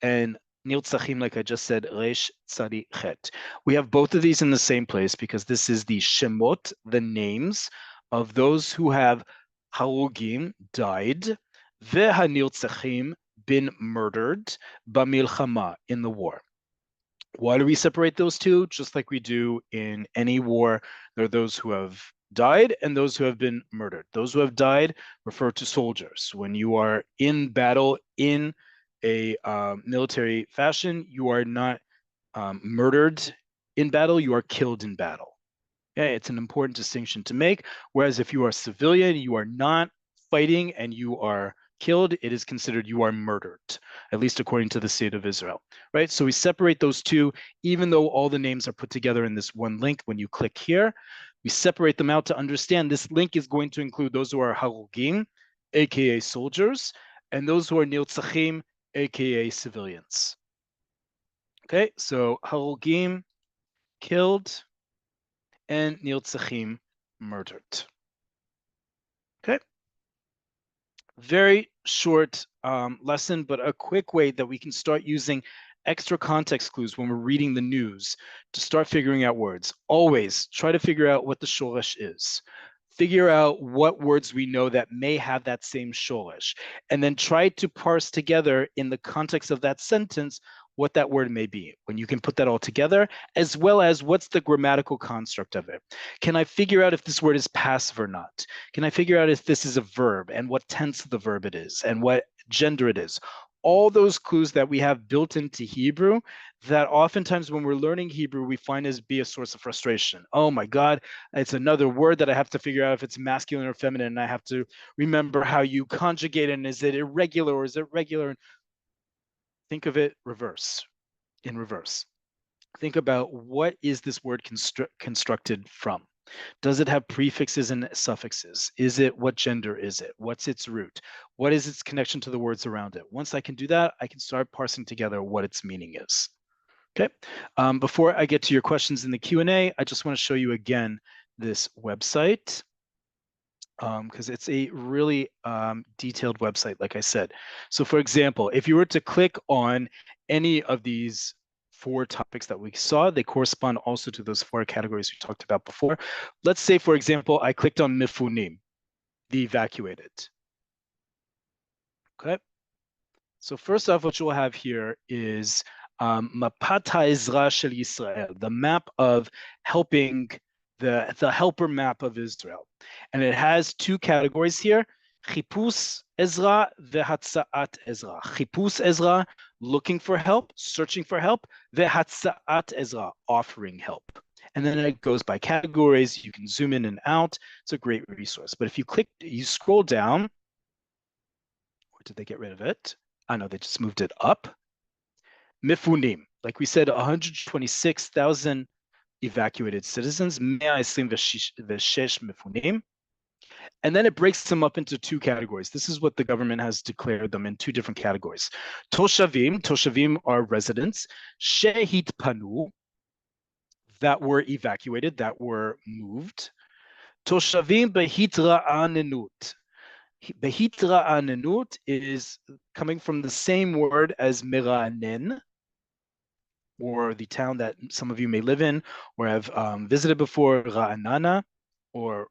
and nirtzachim, like I just said, resh tzadi chet. We have both of these in the same place because this is the shemot, the names of those who have harugim, died, vehanirtzachim, been murdered, bamilchama, in the war. Why do we separate those two? Just like we do in any war, there are those who have died and those who have been murdered. Those who have died refer to soldiers. When you are in battle in a military fashion, you are not murdered in battle, you are killed in battle. Okay, it's an important distinction to make. Whereas if you are a civilian, you are not fighting and you are killed, it is considered you are murdered, at least according to the state of Israel, right? So we separate those two, even though all the names are put together in this one link. When you click here, we separate them out to understand this link is going to include those who are harugim, aka soldiers, and those who are nirtzachim, aka civilians. Okay, so harugim, killed, and nirtzachim, murdered. Okay. Very short lesson, but a quick way that we can start using extra context clues when we're reading the news to start figuring out words. Always try to figure out what the shoresh is. Figure out what words we know that may have that same shoresh, and then try to parse together in the context of that sentence what that word may be, when you can put that all together, as well as what's the grammatical construct of it. Can I figure out if this word is passive or not? Can I figure out if this is a verb and what tense of the verb it is and what gender it is? All those clues that we have built into Hebrew that oftentimes when we're learning Hebrew, we find as be a source of frustration. Oh my God, it's another word that I have to figure out if it's masculine or feminine. And I have to remember how you conjugate it. And is it irregular or is it regular? Think of it in reverse. Think about what is this word constructed from? Does it have prefixes and suffixes? Is it, what gender is it? What's its root? What is its connection to the words around it? Once I can do that, I can start parsing together what its meaning is. Okay. Before I get to your questions in the Q&A, I just want to show you again this website, because it's a really detailed website, like I said. So for example, if you were to click on any of these 4 topics that we saw, they correspond also to those 4 categories we talked about before. Let's say, for example, I clicked on Mifunim, the evacuated. Okay. So first off, what you'll have here is Mapat HaEzra Shel Yisrael, the map of helping, the helper map of Israel. And it has 2 categories here, Chipus Ezra veHatza'at Ezra. Chipus Ezra, looking for help, searching for help, veHatza'at Ezra, offering help. And then it goes by categories. You can zoom in and out. It's a great resource. But if you click, you scroll down, or did they get rid of it? I know they just moved it up. Mifunim, like we said, 126,000 evacuated citizens, 126 mifunim. And then it breaks them up into 2 categories. This is what the government has declared them in 2 different categories. Toshavim are residents. Shehit panu, that were evacuated, that were moved. Toshavim behitra'anenut. Behitra'anenut is coming from the same word as Mera'anen, or the town that some of you may live in or have visited before, Ra'anana, or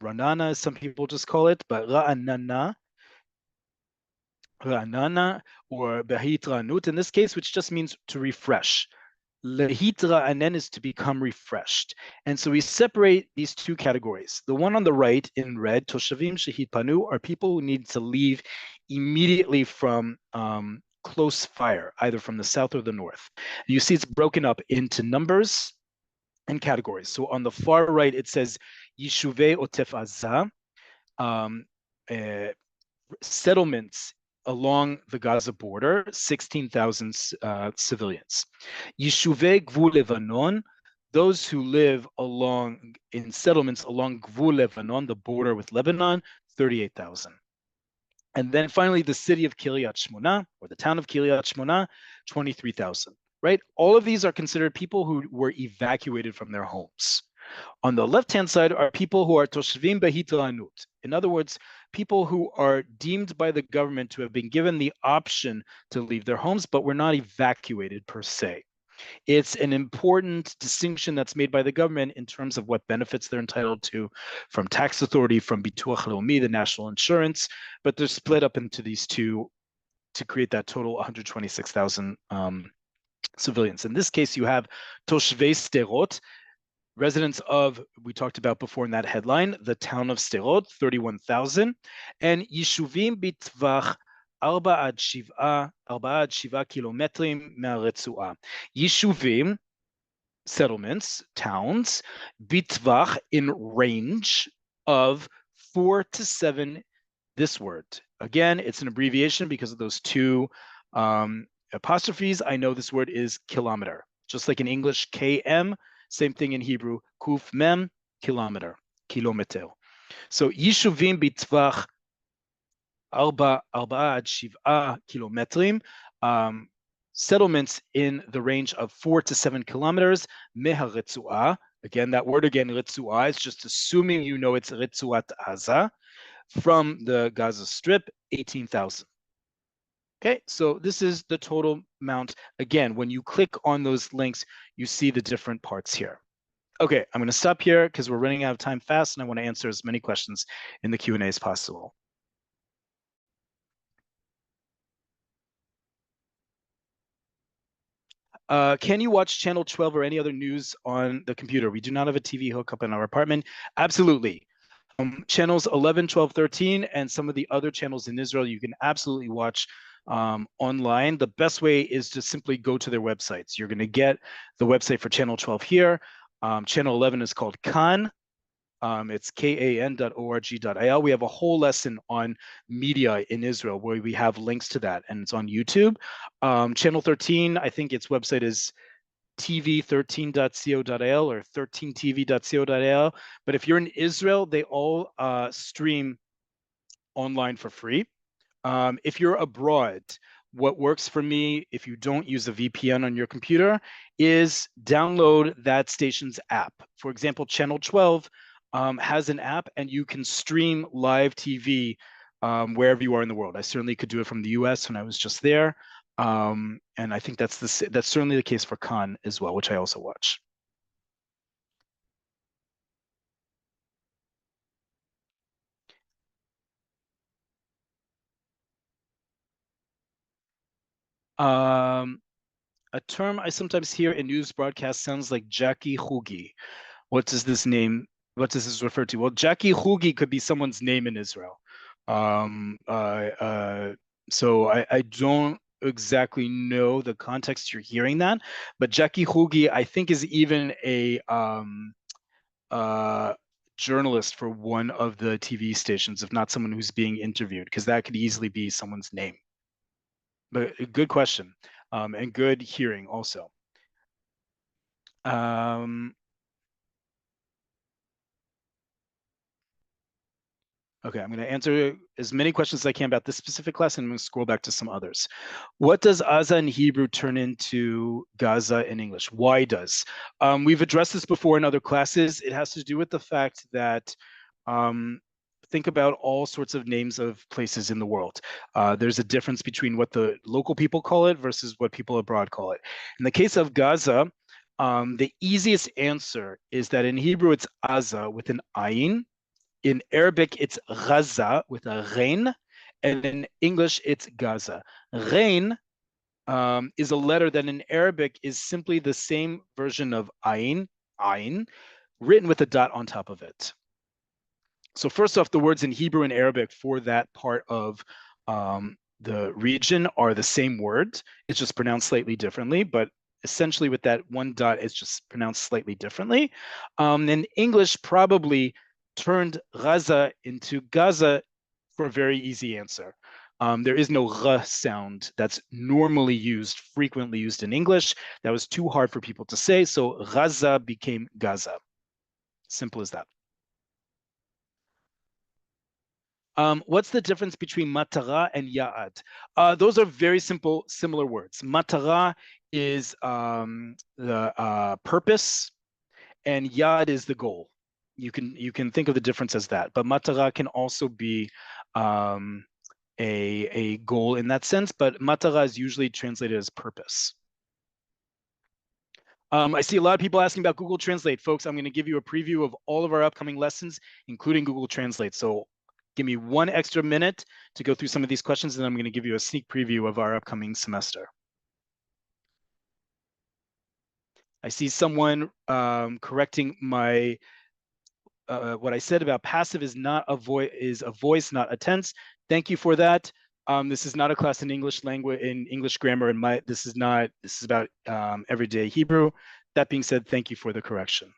Ranana, as some people just call it, but Ra'anana. Ra'anana, or behitranut in this case, which just means to refresh. Lehitra'anen is to become refreshed. And so we separate these two categories. The one on the right in red, Toshavim Shehitpanu, are people who need to leave immediately from close fire, either from the south or the north. You see it's broken up into numbers and categories. So on the far right, it says Yishuvei Otef Azah, settlements along the Gaza border, 16,000 civilians. Yishuvei Gvul Levanon, those who live in settlements along Gvul Levanon, the border with Lebanon, 38,000. And then finally, the city of Kiryat Shmona, or the town of Kiryat Shmona, 23,000, right? All of these are considered people who were evacuated from their homes. On the left-hand side are people who are Toshvim Behitranut. In other words, people who are deemed by the government to have been given the option to leave their homes, but were not evacuated per se. It's an important distinction that's made by the government in terms of what benefits they're entitled to from tax authority, from Bituach Leumi, the national insurance, but they're split up into these two to create that total 126,000 civilians. In this case, you have Toshvei Sderot, residents of, we talked about before in that headline, the town of Sderot, 31,000, and Yishuvim Bitvach 4 עד 7 קילומטרים מהרצועה. Yishuvim, settlements, towns, bitvach, in range of 4 to 7, this word. Again, it's an abbreviation because of those two apostrophes. I know this word is kilometer. Just like in English, km, same thing in Hebrew, kuf mem, kilometer, kilometer. So Yishuvim bitvach 4 עד 7 קילומטרים, settlements in the range of 4 to 7 kilometers, מהרצועה, again, that word again, רצועה, is just assuming you know it's רצועת עזה, from the Gaza Strip, 18,000. Okay, so this is the total amount. Again, when you click on those links, you see the different parts here. Okay, I'm going to stop here because we're running out of time fast, and I want to answer as many questions in the Q&A as possible. Can you watch Channel 12 or any other news on the computer? We do not have a TV hookup in our apartment. Absolutely. Channels 11, 12, 13, and some of the other channels in Israel, you can absolutely watch online. The best way is to simply go to their websites. You're going to get the website for Channel 12 here. Channel 11 is called Kan. It's kan.org.il. We have a whole lesson on media in Israel where we have links to that, and it's on YouTube. Channel 13, I think its website is tv13.co.il or 13tv.co.il. But if you're in Israel, they all stream online for free. If you're abroad, what works for me, if you don't use a VPN on your computer, is download that station's app. For example, Channel 12 has an app, and you can stream live TV wherever you are in the world. I certainly could do it from the US when I was just there. And I think that's certainly the case for Khan as well, which I also watch. A term I sometimes hear in news broadcasts sounds like Jackie Hugi. What does this refer to? Well, Jackie Hugi could be someone's name in Israel. So I don't exactly know the context you're hearing that, but Jackie Hugi, I think, is even a journalist for one of the TV stations, if not someone who's being interviewed, because that could easily be someone's name. But good question, and good hearing also. Okay, I'm going to answer as many questions as I can about this specific class, and I'm going to scroll back to some others. What does Gaza in Hebrew turn into Gaza in English? Why does? We've addressed this before in other classes. It has to do with the fact that think about all sorts of names of places in the world. There's a difference between what the local people call it versus what people abroad call it. In the case of Gaza, the easiest answer is that in Hebrew it's Aza with an ayin. In Arabic, it's Gaza with a rein, And in English, it's Gaza. Rein is a letter that in Arabic is simply the same version of ayn, written with a dot on top of it. So first off, the words in Hebrew and Arabic for that part of the region are the same word. It's just pronounced slightly differently, but essentially with that one dot, it's just pronounced slightly differently. And English probably turned Gaza into Gaza for a very easy answer. There is no r sound that's normally used, frequently used in English. That was too hard for people to say, so Gaza became Gaza. Simple as that. What's the difference between matara and ya'ad? Those are very simple, similar words. Matara is the purpose, and ya'ad is the goal. You can think of the difference as that, but matara can also be um, a goal in that sense, but matara is usually translated as purpose. I see a lot of people asking about Google Translate. Folks, I'm going to give you a preview of all of our upcoming lessons, including Google Translate. So give me 1 extra minute to go through some of these questions, and I'm going to give you a sneak preview of our upcoming semester. I see someone correcting my what I said about passive is not a voice, is a voice, not a tense. Thank you for that. This is not a class in English language, in English grammar, and this is about everyday Hebrew. That being said, thank you for the correction.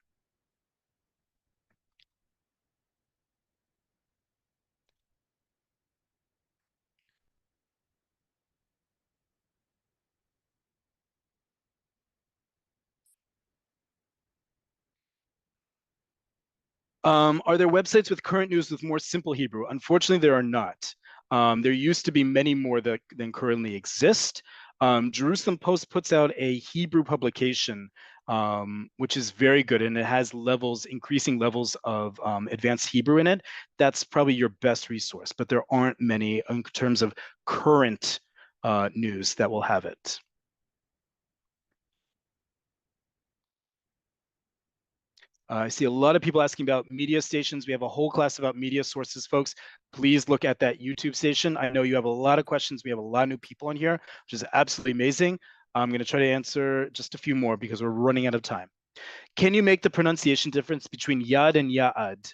Are there websites with current news with more simple Hebrew? Unfortunately, there are not. There used to be many more than currently exist. Jerusalem Post puts out a Hebrew publication, which is very good, and it has increasing levels of advanced Hebrew in it. That's probably your best resource, but there aren't many in terms of current news that will have it. I see a lot of people asking about media stations. We have a whole class about media sources, folks. Please look at that YouTube station. I know you have a lot of questions. We have a lot of new people on here, which is absolutely amazing. I'm going to try to answer just a few more because we're running out of time. Can you make the pronunciation difference between yad and ya'ad,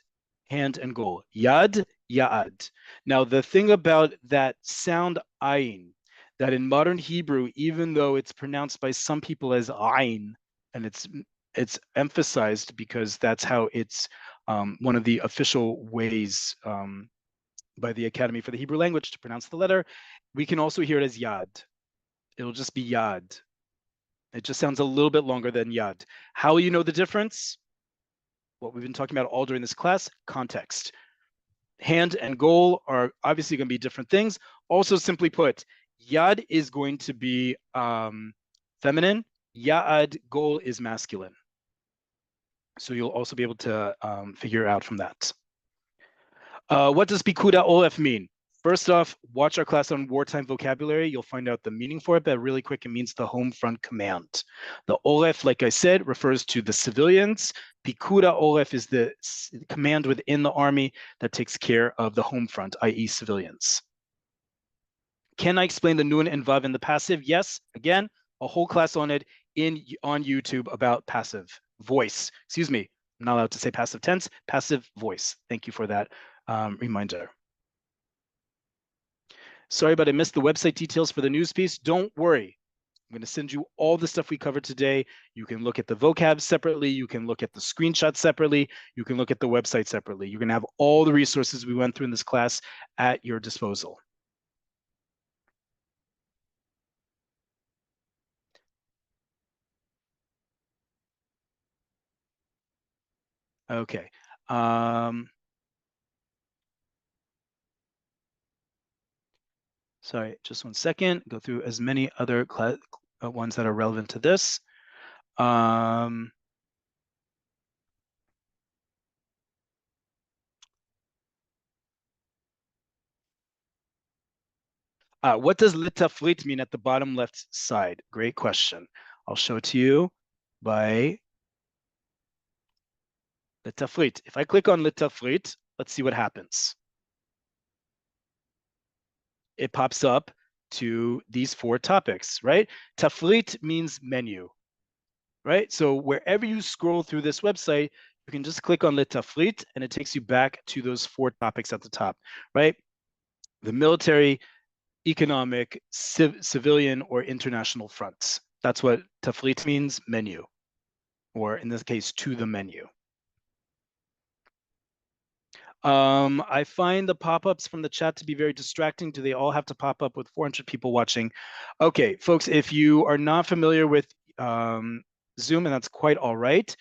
hand and goal? Yad, ya'ad. Now, the thing about that sound ayin, that in modern Hebrew, even though it's pronounced by some people as ayin, and it's emphasized because that's how it's one of the official ways by the Academy for the Hebrew Language to pronounce the letter, we can also hear it as yad. It'll just be yad. It just sounds a little bit longer than yad. How will you know the difference? What we've been talking about all during this class, context. Hand and goal are obviously going to be different things. Also, simply put, yad is going to be feminine. Ya'ad, goal, is masculine. So you'll also be able to figure out from that. What does Pikuda Oleh mean? First off, watch our class on wartime vocabulary. You'll find out the meaning for it, but really quick, it means the home front command. The Oleh, like I said, refers to the civilians. Pikuda Oleh is the command within the army that takes care of the home front, i.e. civilians. Can I explain the nun and vav in the passive? Yes, again, a whole class on it on YouTube about passive voice. Excuse me, I'm not allowed to say passive tense, passive voice. Thank you for that reminder. Sorry, but I missed the website details for the news piece. Don't worry. I'm going to send you all the stuff we covered today. You can look at the vocab separately. You can look at the screenshots separately. You can look at the website separately. You're going to have all the resources we went through in this class at your disposal. Okay. Sorry, just 1 second. Go through as many other ones that are relevant to this. What does litafrit mean at the bottom left side? Great question. I'll show it to you by litafrit. If I click on litafrit, let's see what happens. it pops up to these 4 topics, right? Tafrit means menu, right? So wherever you scroll through this website, you can just click on Le Tafrit and it takes you back to those 4 topics at the top, right? The military, economic, civilian, or international fronts. That's what Tafrit means, menu, or in this case, to the menu. I find the pop-ups from the chat to be very distracting. Do they all have to pop up with 400 people watching? Okay, folks, if you are not familiar with Zoom, and that's quite all right,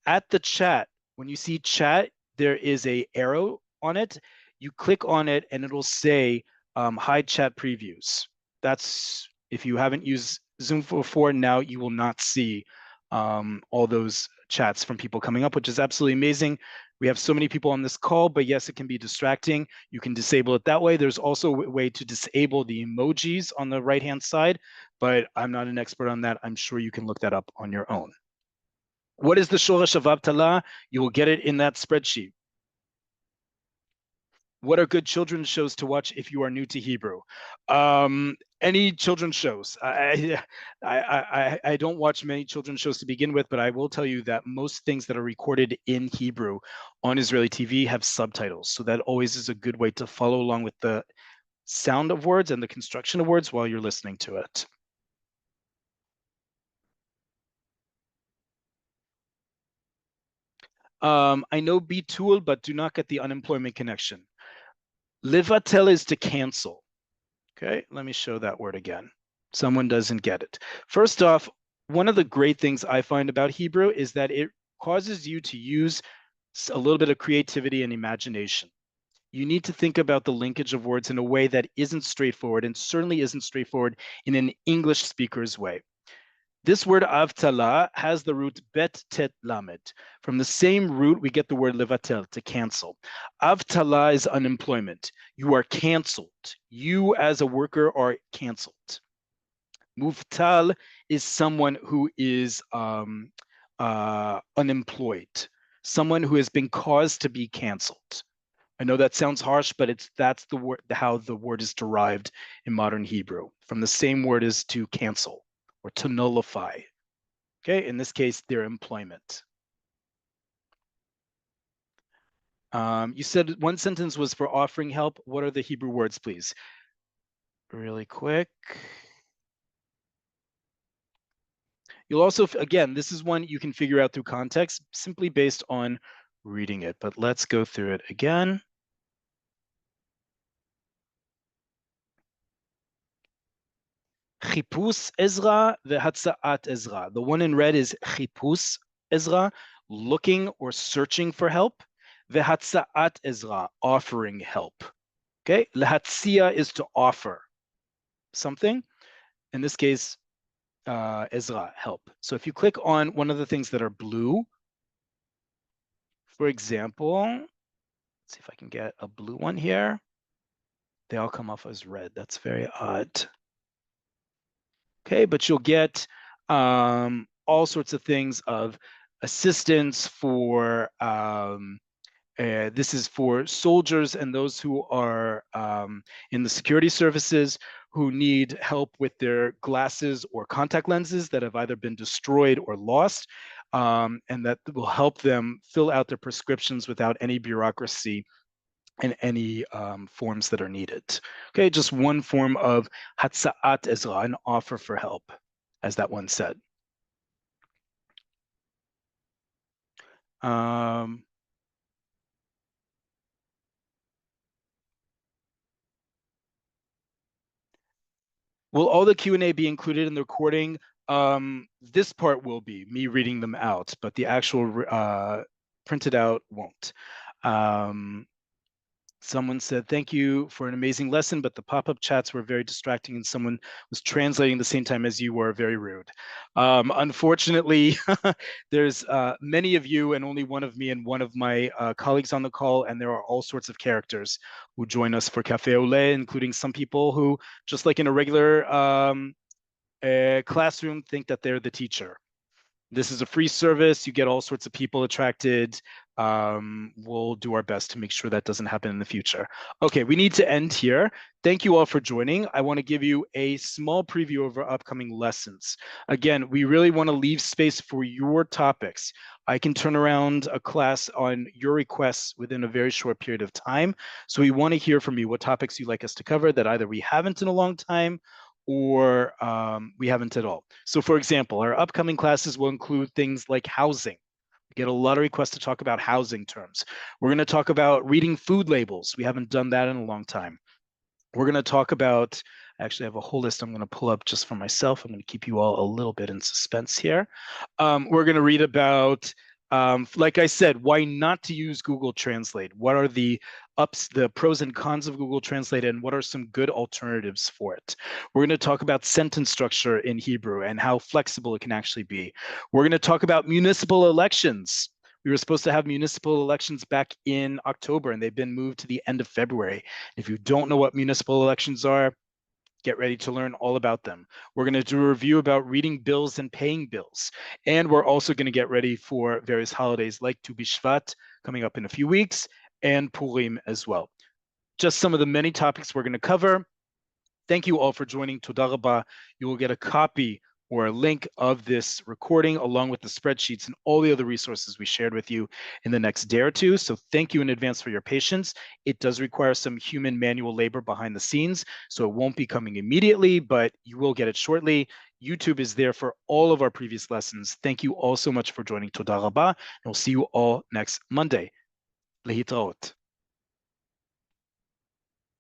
at the chat, when you see chat, there is a arrow on it. You click on it and it'll say hide chat previews. That's, if you haven't used Zoom before, now you will not see all those chats from people coming up, which is absolutely amazing. We have so many people on this call, but yes, it can be distracting. You can disable it that way. There's also a way to disable the emojis on the right-hand side, but I'm not an expert on that. I'm sure you can look that up on your own. What is the Shoresh of Avtala? You will get it in that spreadsheet. What are good children's shows to watch if you are new to Hebrew? Any children's shows. I don't watch many children's shows to begin with, but I will tell you that most things that are recorded in Hebrew on Israeli TV have subtitles. So that always is a good way to follow along with the sound of words and the construction of words while you're listening to it. I know Bitul, but do not get the unemployment connection. Livatel is to cancel. Okay, let me show that word again. Someone doesn't get it. First off, one of the great things I find about Hebrew is that it causes you to use a little bit of creativity and imagination. You need to think about the linkage of words in a way that isn't straightforward, and certainly isn't straightforward in an English speaker's way. This word avtala has the root bet tet lamed. From the same root, we get the word levatel, to cancel. Avtala is unemployment. You are canceled. You as a worker are canceled. Muvtal is someone who is unemployed, someone who has been caused to be canceled. I know that sounds harsh, but that's the word, how the word is derived in modern Hebrew, from the same word as to cancel or to nullify. Okay, in this case, their employment. You said one sentence was for offering help. What are the Hebrew words, please? Really quick. You'll also, again, this is one you can figure out through context simply based on reading it, but let's go through it again. Chipus Ezra ve'hatza'at Ezra. The one in red is Chipus Ezra, looking or searching for help. Ve'hatza'at Ezra, offering help. Okay, lehatzia is to offer something. In this case, Ezra, help. So if you click on one of the things that are blue, for example, let's see if I can get a blue one here. They all come off as red. That's very odd. Okay, but you'll get all sorts of things of assistance for, this is for soldiers and those who are in the security services who need help with their glasses or contact lenses that have either been destroyed or lost, and that will help them fill out their prescriptions without any bureaucracy and any forms that are needed. Okay, just one form of hatza'at ezra, an offer for help, as that one said. Will all the Q&A be included in the recording? This part will be me reading them out, but the actual printed out won't. Someone said, thank you for an amazing lesson, but the pop-up chats were very distracting and someone was translating the same time as you were, very rude. Unfortunately, there's many of you and only one of me and one of my colleagues on the call, and there are all sorts of characters who join us for Cafe Oleh, including some people who, just like in a regular classroom, think that they're the teacher. This is a free service. You get all sorts of people attracted. we'll do our best to make sure that doesn't happen in the future. Okay, we need to end here. Thank you all for joining. I want to give you a small preview of our upcoming lessons. Again, we really want to leave space for your topics. I can turn around a class on your requests within a very short period of time. So we want to hear from you what topics you'd like us to cover that either we haven't in a long time or we haven't at all. So for example, our upcoming classes will include things like housing. Get a lot of requests to talk about housing terms. We're going to talk about reading food labels. We haven't done that in a long time. We're going to talk about, I actually have a whole list I'm going to pull up just for myself. I'm going to keep you all a little bit in suspense here. We're going to read about, like I said, why not to use Google Translate? What are the pros and cons of Google Translate, and what are some good alternatives for it? We're going to talk about sentence structure in Hebrew and how flexible it can actually be. We're going to talk about municipal elections. We were supposed to have municipal elections back in October, and they've been moved to the end of February. If you don't know what municipal elections are, get ready to learn all about them. We're going to do a review about reading bills and paying bills. And we're also going to get ready for various holidays like Tu B'Shvat coming up in a few weeks, and Purim as well. Just some of the many topics we're going to cover. Thank you all for joining. Toda Rabah. You will get a copy or a link of this recording along with the spreadsheets and all the other resources we shared with you in the next day or two. So thank you in advance for your patience. It does require some human manual labor behind the scenes, so it won't be coming immediately, but you will get it shortly. YouTube is there for all of our previous lessons. Thank you all so much for joining. Toda Rabah, and we'll see you all next Monday. Lehitraot.